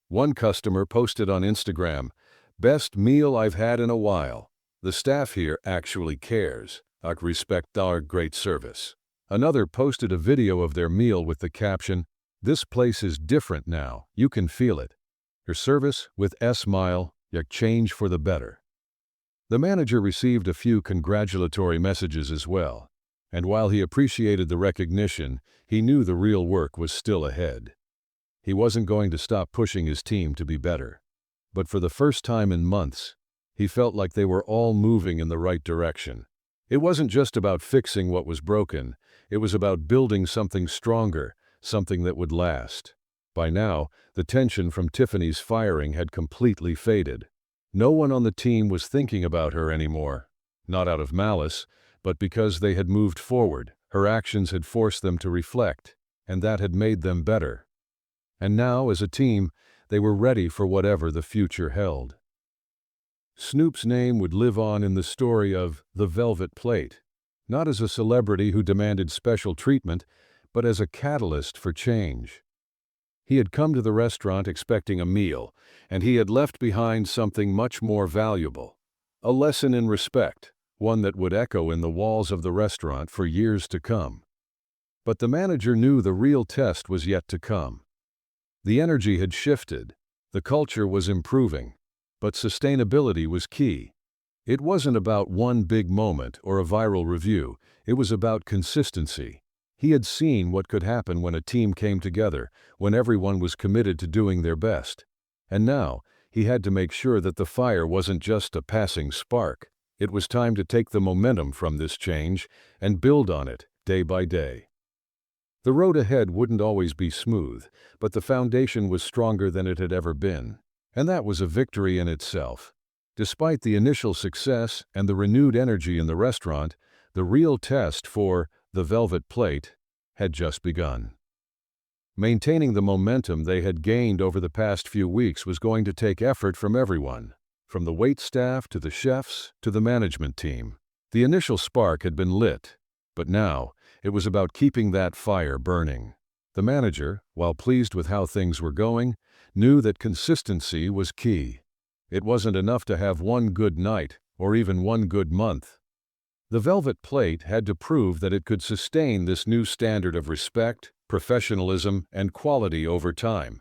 One customer posted on Instagram, "Best meal I've had in a while. The staff here actually cares. I respect our great service." Another posted a video of their meal with the caption, "This place is different now, you can feel it. Your service with a smile, your change for the better." The manager received a few congratulatory messages as well. And while he appreciated the recognition, he knew the real work was still ahead. He wasn't going to stop pushing his team to be better. But for the first time in months, he felt like they were all moving in the right direction. It wasn't just about fixing what was broken, it was about building something stronger, something that would last. By now, the tension from Tiffany's firing had completely faded. No one on the team was thinking about her anymore. Not out of malice, but because they had moved forward. Her actions had forced them to reflect, and that had made them better. And now, as a team, they were ready for whatever the future held. Snoop's name would live on in the story of the Velvet Plate, not as a celebrity who demanded special treatment, but as a catalyst for change. He had come to the restaurant expecting a meal, and he had left behind something much more valuable. A lesson in respect, one that would echo in the walls of the restaurant for years to come. But the manager knew the real test was yet to come. The energy had shifted, the culture was improving, but sustainability was key. It wasn't about one big moment or a viral review, it was about consistency. He had seen what could happen when a team came together, when everyone was committed to doing their best. And now, he had to make sure that the fire wasn't just a passing spark. It was time to take the momentum from this change and build on it, day by day. The road ahead wouldn't always be smooth, but the foundation was stronger than it had ever been. And that was a victory in itself. Despite the initial success and the renewed energy in the restaurant, the real test for the Velvet Plate had just begun. Maintaining the momentum they had gained over the past few weeks was going to take effort from everyone, from the wait staff to the chefs to the management team. The initial spark had been lit, but now it was about keeping that fire burning. The manager, while pleased with how things were going, knew that consistency was key. It wasn't enough to have one good night or even one good month. The Velvet Plate had to prove that it could sustain this new standard of respect, professionalism, and quality over time.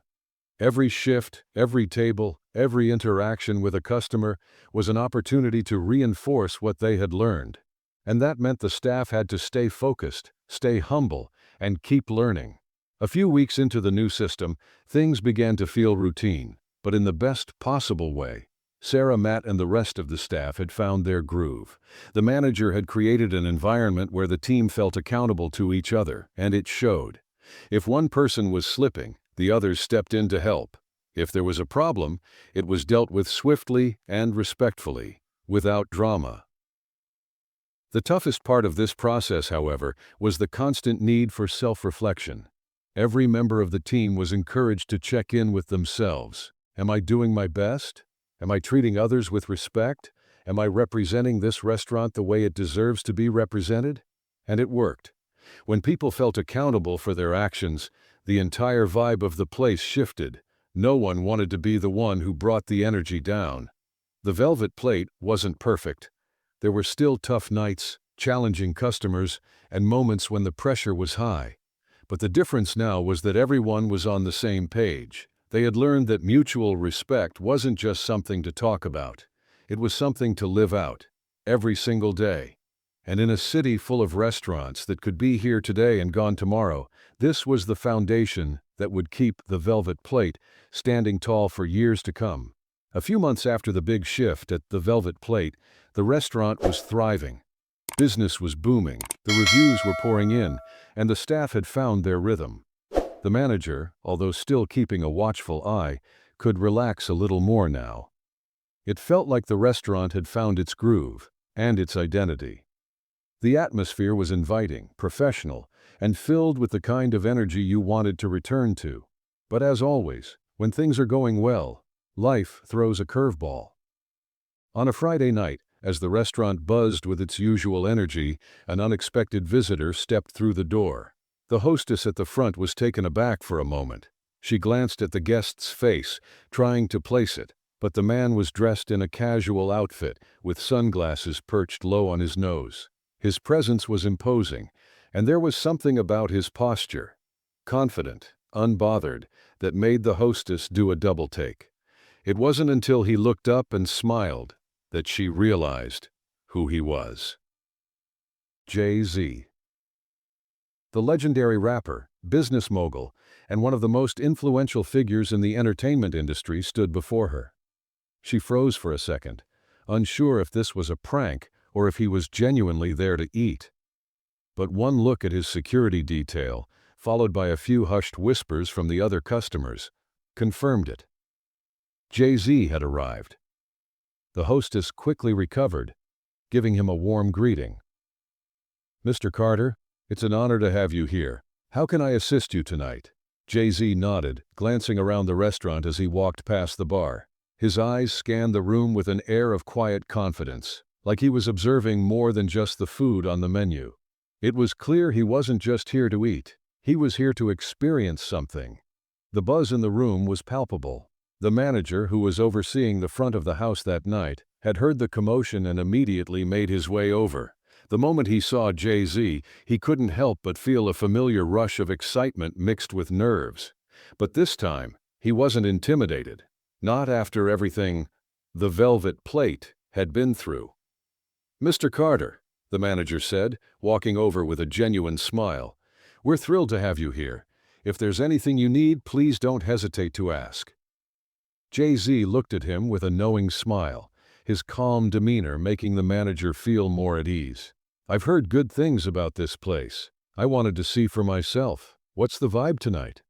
Every shift, every table, every interaction with a customer was an opportunity to reinforce what they had learned. And that meant the staff had to stay focused, stay humble, and keep learning. A few weeks into the new system, things began to feel routine, but in the best possible way. Sarah, Matt, and the rest of the staff had found their groove. The manager had created an environment where the team felt accountable to each other, and it showed. If one person was slipping, the others stepped in to help. If there was a problem, it was dealt with swiftly and respectfully, without drama. The toughest part of this process, however, was the constant need for self-reflection. Every member of the team was encouraged to check in with themselves. Am I doing my best? Am I treating others with respect? Am I representing this restaurant the way it deserves to be represented? And it worked. When people felt accountable for their actions, the entire vibe of the place shifted. No one wanted to be the one who brought the energy down. The Velvet Plate wasn't perfect. There were still tough nights, challenging customers, and moments when the pressure was high. But the difference now was that everyone was on the same page. They had learned that mutual respect wasn't just something to talk about. It was something to live out, every single day. And in a city full of restaurants that could be here today and gone tomorrow, this was the foundation that would keep the Velvet Plate standing tall for years to come. A few months after the big shift at the Velvet Plate, the restaurant was thriving. Business was booming, the reviews were pouring in, and the staff had found their rhythm. The manager, although still keeping a watchful eye, could relax a little more now. It felt like the restaurant had found its groove and its identity. The atmosphere was inviting, professional, and filled with the kind of energy you wanted to return to. But as always, when things are going well, life throws a curveball. On a Friday night, as the restaurant buzzed with its usual energy, an unexpected visitor stepped through the door. The hostess at the front was taken aback for a moment. She glanced at the guest's face, trying to place it, but the man was dressed in a casual outfit, with sunglasses perched low on his nose. His presence was imposing, and there was something about his posture, confident, unbothered, that made the hostess do a double take. It wasn't until he looked up and smiled that she realized who he was. Jay-Z. The legendary rapper, business mogul, and one of the most influential figures in the entertainment industry stood before her. She froze for a second, unsure if this was a prank or if he was genuinely there to eat. But one look at his security detail, followed by a few hushed whispers from the other customers, confirmed it. Jay-Z had arrived. The hostess quickly recovered, giving him a warm greeting. "Mr. Carter, it's an honor to have you here. How can I assist you tonight?" Jay-Z nodded, glancing around the restaurant as he walked past the bar. His eyes scanned the room with an air of quiet confidence, like he was observing more than just the food on the menu. It was clear he wasn't just here to eat, he was here to experience something. The buzz in the room was palpable. The manager, who was overseeing the front of the house that night, had heard the commotion and immediately made his way over. The moment he saw Jay-Z, he couldn't help but feel a familiar rush of excitement mixed with nerves. But this time, he wasn't intimidated. Not after everything the velvet plate had been through. "Mr. Carter," the manager said, walking over with a genuine smile, "we're thrilled to have you here. If there's anything you need, please don't hesitate to ask." Jay-Z looked at him with a knowing smile, his calm demeanor making the manager feel more at ease. "I've heard good things about this place. I wanted to see for myself. What's the vibe tonight?"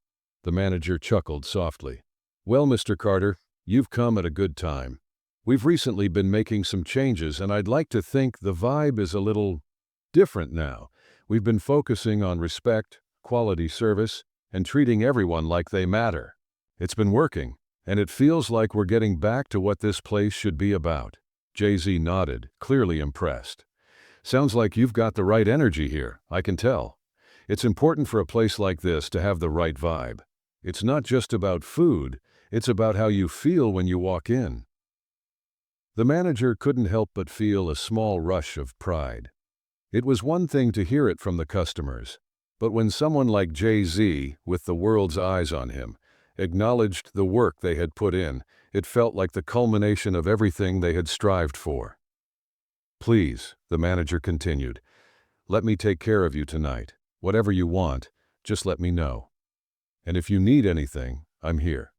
The manager chuckled softly. "Well, Mr. Carter, you've come at a good time. We've recently been making some changes and I'd like to think the vibe is a little different now. We've been focusing on respect, quality service, and treating everyone like they matter. It's been working, and it feels like we're getting back to what this place should be about." Jay-Z nodded, clearly impressed. "Sounds like you've got the right energy here, I can tell. It's important for a place like this to have the right vibe. It's not just about food, it's about how you feel when you walk in." The manager couldn't help but feel a small rush of pride. It was one thing to hear it from the customers, but when someone like Jay-Z, with the world's eyes on him, acknowledged the work they had put in, it felt like the culmination of everything they had strived for. "Please," the manager continued, "let me take care of you tonight. Whatever you want, just let me know. And if you need anything, I'm here."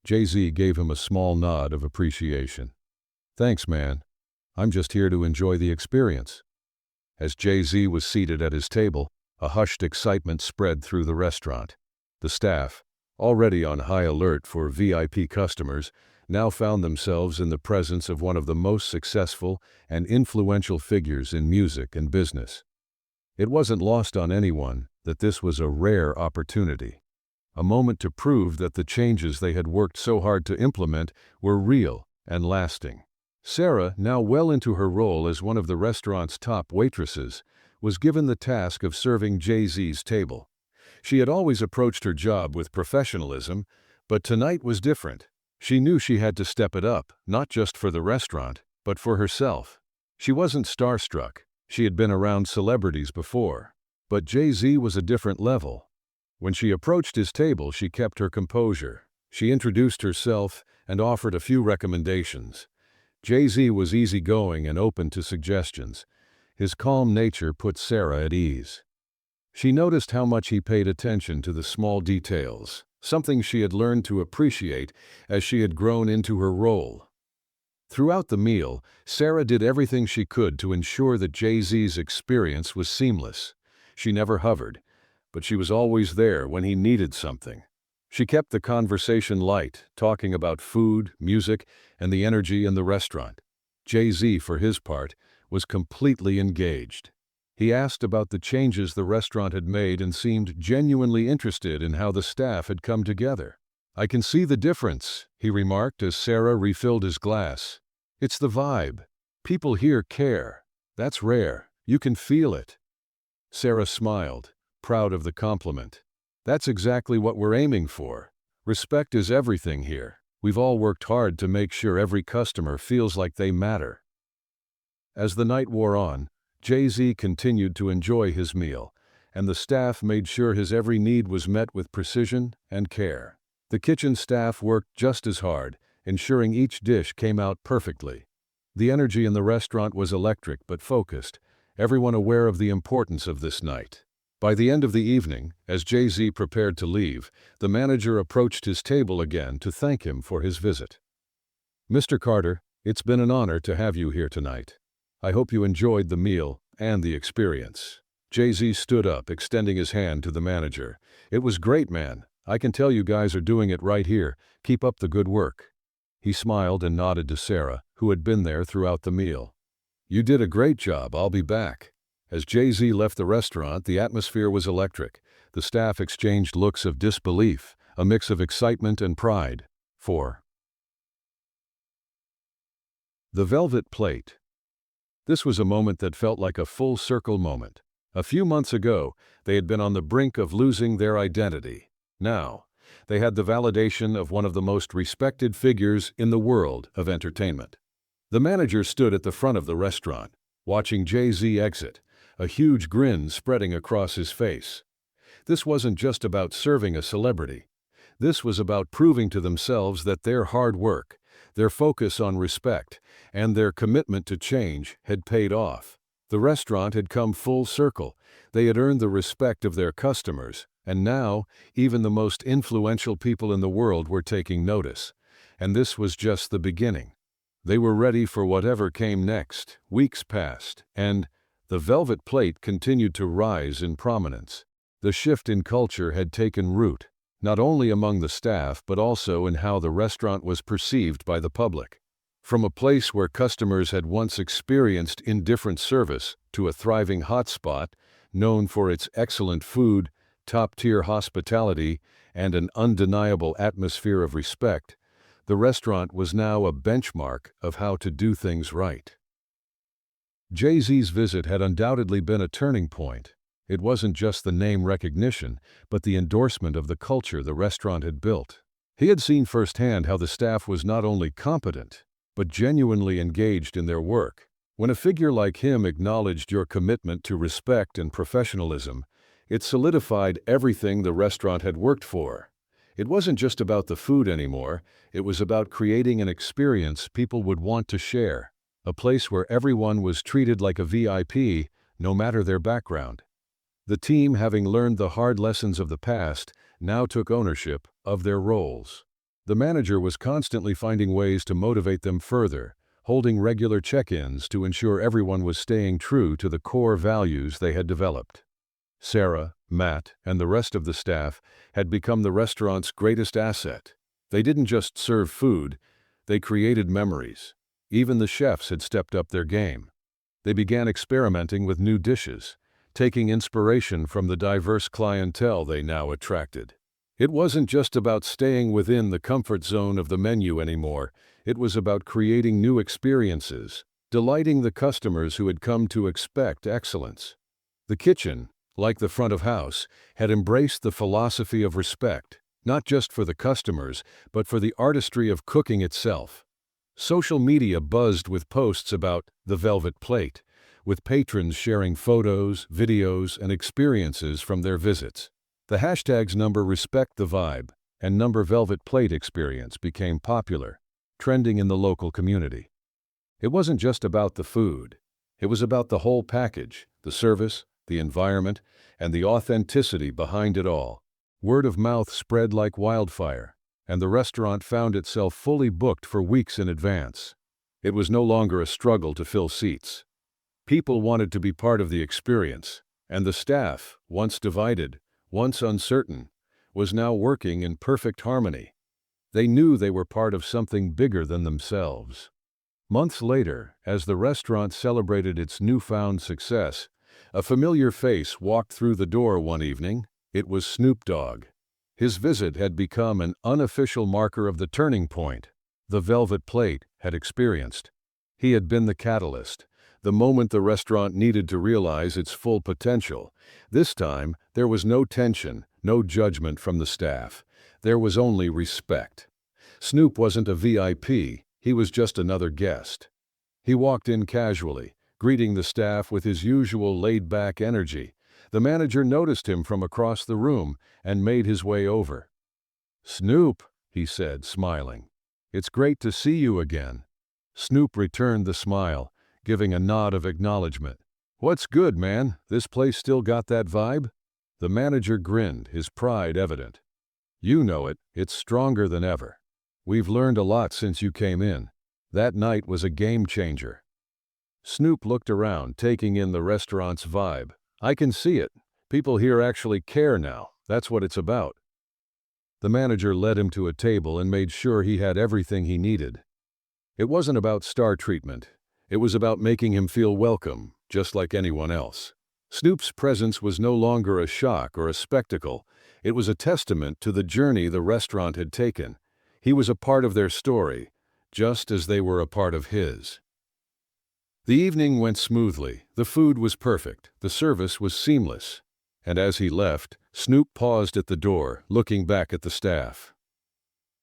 Jay-Z gave him a small nod of appreciation. "Thanks, man. I'm just here to enjoy the experience." As Jay-Z was seated at his table, a hushed excitement spread through the restaurant. The staff, already on high alert for VIP customers, now found themselves in the presence of one of the most successful and influential figures in music and business. It wasn't lost on anyone that this was a rare opportunity, a moment to prove that the changes they had worked so hard to implement were real and lasting. Sarah, now well into her role as one of the restaurant's top waitresses, was given the task of serving Jay-Z's table. She had always approached her job with professionalism, but tonight was different. She knew she had to step it up, not just for the restaurant, but for herself. She wasn't starstruck. She had been around celebrities before. But Jay-Z was a different level. When she approached his table, she kept her composure. She introduced herself and offered a few recommendations. Jay-Z was easygoing and open to suggestions. His calm nature put Sarah at ease. She noticed how much he paid attention to the small details, something she had learned to appreciate as she had grown into her role. Throughout the meal, Sarah did everything she could to ensure that Jay-Z's experience was seamless. She never hovered, but she was always there when he needed something. She kept the conversation light, talking about food, music, and the energy in the restaurant. Jay-Z, for his part, was completely engaged. He asked about the changes the restaurant had made and seemed genuinely interested in how the staff had come together. "I can see the difference," he remarked as Sarah refilled his glass. "It's the vibe. People here care. That's rare. You can feel it." Sarah smiled, proud of the compliment. "That's exactly what we're aiming for. Respect is everything here. We've all worked hard to make sure every customer feels like they matter." As the night wore on, Jay-Z continued to enjoy his meal, and the staff made sure his every need was met with precision and care. The kitchen staff worked just as hard, ensuring each dish came out perfectly. The energy in the restaurant was electric but focused, everyone aware of the importance of this night. By the end of the evening, as Jay-Z prepared to leave, the manager approached his table again to thank him for his visit. "Mr. Carter, it's been an honor to have you here tonight. I hope you enjoyed the meal and the experience." Jay-Z stood up, extending his hand to the manager. "It was great, man. I can tell you guys are doing it right here. Keep up the good work." He smiled and nodded to Sarah, who had been there throughout the meal. "You did a great job. I'll be back." As Jay-Z left the restaurant, the atmosphere was electric. The staff exchanged looks of disbelief, a mix of excitement and pride. 4. The Velvet Plate. This was a moment that felt like a full-circle moment. A few months ago, they had been on the brink of losing their identity. Now, they had the validation of one of the most respected figures in the world of entertainment. The manager stood at the front of the restaurant, watching Jay-Z exit, a huge grin spreading across his face. This wasn't just about serving a celebrity. This was about proving to themselves that their hard work, their focus on respect, and their commitment to change had paid off. The restaurant had come full circle. They had earned the respect of their customers, and now, even the most influential people in the world were taking notice. And this was just the beginning. They were ready for whatever came next. Weeks passed, and the Velvet Plate continued to rise in prominence. The shift in culture had taken root, not only among the staff but also in how the restaurant was perceived by the public. From a place where customers had once experienced indifferent service to a thriving hotspot, known for its excellent food, top-tier hospitality, and an undeniable atmosphere of respect, the restaurant was now a benchmark of how to do things right. Jay-Z's visit had undoubtedly been a turning point. It wasn't just the name recognition, but the endorsement of the culture the restaurant had built. He had seen firsthand how the staff was not only competent, but genuinely engaged in their work. When a figure like him acknowledged your commitment to respect and professionalism, it solidified everything the restaurant had worked for. It wasn't just about the food anymore, it was about creating an experience people would want to share, a place where everyone was treated like a VIP, no matter their background. The team, having learned the hard lessons of the past, now took ownership of their roles. The manager was constantly finding ways to motivate them further, holding regular check-ins to ensure everyone was staying true to the core values they had developed. Sarah, Matt, and the rest of the staff had become the restaurant's greatest asset. They didn't just serve food, they created memories. Even the chefs had stepped up their game. They began experimenting with new dishes, taking inspiration from the diverse clientele they now attracted. It wasn't just about staying within the comfort zone of the menu anymore, it was about creating new experiences, delighting the customers who had come to expect excellence. The kitchen, like the front of house, had embraced the philosophy of respect, not just for the customers, but for the artistry of cooking itself. Social media buzzed with posts about the Velvet Plate, with patrons sharing photos, videos, and experiences from their visits. The hashtags #RespectTheVibe and #Velvet Plate Experience became popular, trending in the local community. It wasn't just about the food. It was about the whole package, the service, the environment, and the authenticity behind it all. Word of mouth spread like wildfire, and the restaurant found itself fully booked for weeks in advance. It was no longer a struggle to fill seats. People wanted to be part of the experience, and the staff, once divided, once uncertain, was now working in perfect harmony. They knew they were part of something bigger than themselves. Months later, as the restaurant celebrated its newfound success, a familiar face walked through the door one evening. It was Snoop Dogg. His visit had become an unofficial marker of the turning point the Velvet Plate had experienced. He had been the catalyst, the moment the restaurant needed to realize its full potential. This time, there was no tension, no judgment from the staff. There was only respect. Snoop wasn't a VIP, he was just another guest. He walked in casually, greeting the staff with his usual laid-back energy. The manager noticed him from across the room and made his way over. "Snoop," he said, smiling. "It's great to see you again." Snoop returned the smile, giving a nod of acknowledgement. "What's good, man? This place still got that vibe?" The manager grinned, his pride evident. "You know it, it's stronger than ever. We've learned a lot since you came in. That night was a game changer." Snoop looked around, taking in the restaurant's vibe. "I can see it. People here actually care now. That's what it's about." The manager led him to a table and made sure he had everything he needed. It wasn't about star treatment. It was about making him feel welcome, just like anyone else. Snoop's presence was no longer a shock or a spectacle. It was a testament to the journey the restaurant had taken. He was a part of their story, just as they were a part of his. The evening went smoothly. The food was perfect. The service was seamless. And as he left, Snoop paused at the door, looking back at the staff.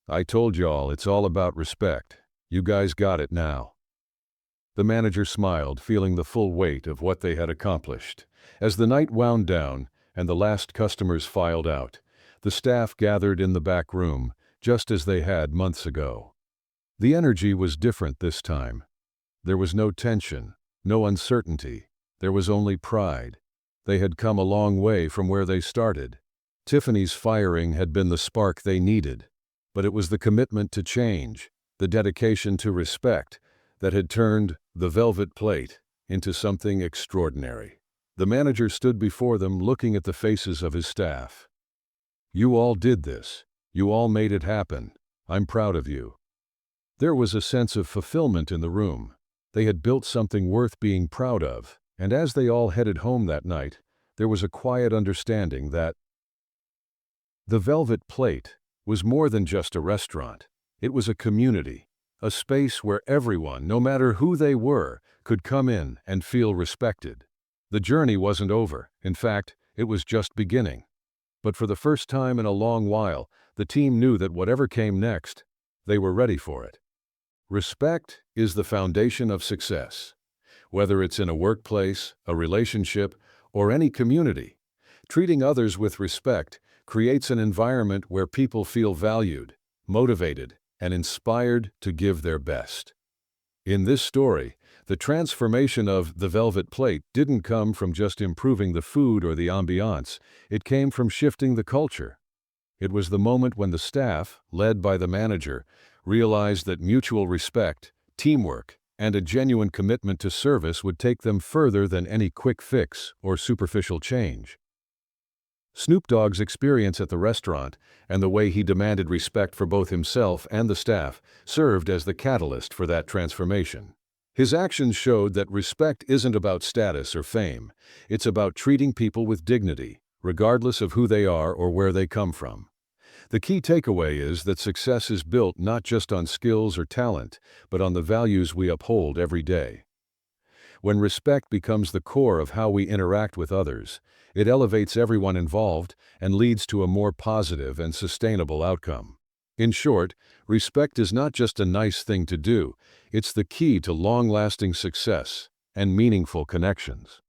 "I told y'all it's all about respect. You guys got it now." The manager smiled, feeling the full weight of what they had accomplished. As the night wound down and the last customers filed out, the staff gathered in the back room, just as they had months ago. The energy was different this time. There was no tension, no uncertainty. There was only pride. They had come a long way from where they started. Tiffany's firing had been the spark they needed, but it was the commitment to change, the dedication to respect, that had turned the Velvet Plate into something extraordinary. The manager stood before them, looking at the faces of his staff. "You all did this. You all made it happen. I'm proud of you." There was a sense of fulfillment in the room. They had built something worth being proud of, and as they all headed home that night, there was a quiet understanding that the Velvet Plate was more than just a restaurant. It was a community, a space where everyone, no matter who they were, could come in and feel respected. The journey wasn't over. In fact, it was just beginning. But for the first time in a long while, the team knew that whatever came next, they were ready for it. Respect is the foundation of success. Whether it's in a workplace, a relationship, or any community, treating others with respect creates an environment where people feel valued, motivated, and inspired to give their best. In this story, the transformation of the Velvet Plate didn't come from just improving the food or the ambiance. It came from shifting the culture. It was the moment when the staff, led by the manager, realized that mutual respect, teamwork, and a genuine commitment to service would take them further than any quick fix or superficial change. Snoop Dogg's experience at the restaurant and the way he demanded respect for both himself and the staff served as the catalyst for that transformation. His actions showed that respect isn't about status or fame. It's about treating people with dignity, regardless of who they are or where they come from. The key takeaway is that success is built not just on skills or talent, but on the values we uphold every day. When respect becomes the core of how we interact with others, it elevates everyone involved and leads to a more positive and sustainable outcome. In short, respect is not just a nice thing to do, it's the key to long-lasting success and meaningful connections.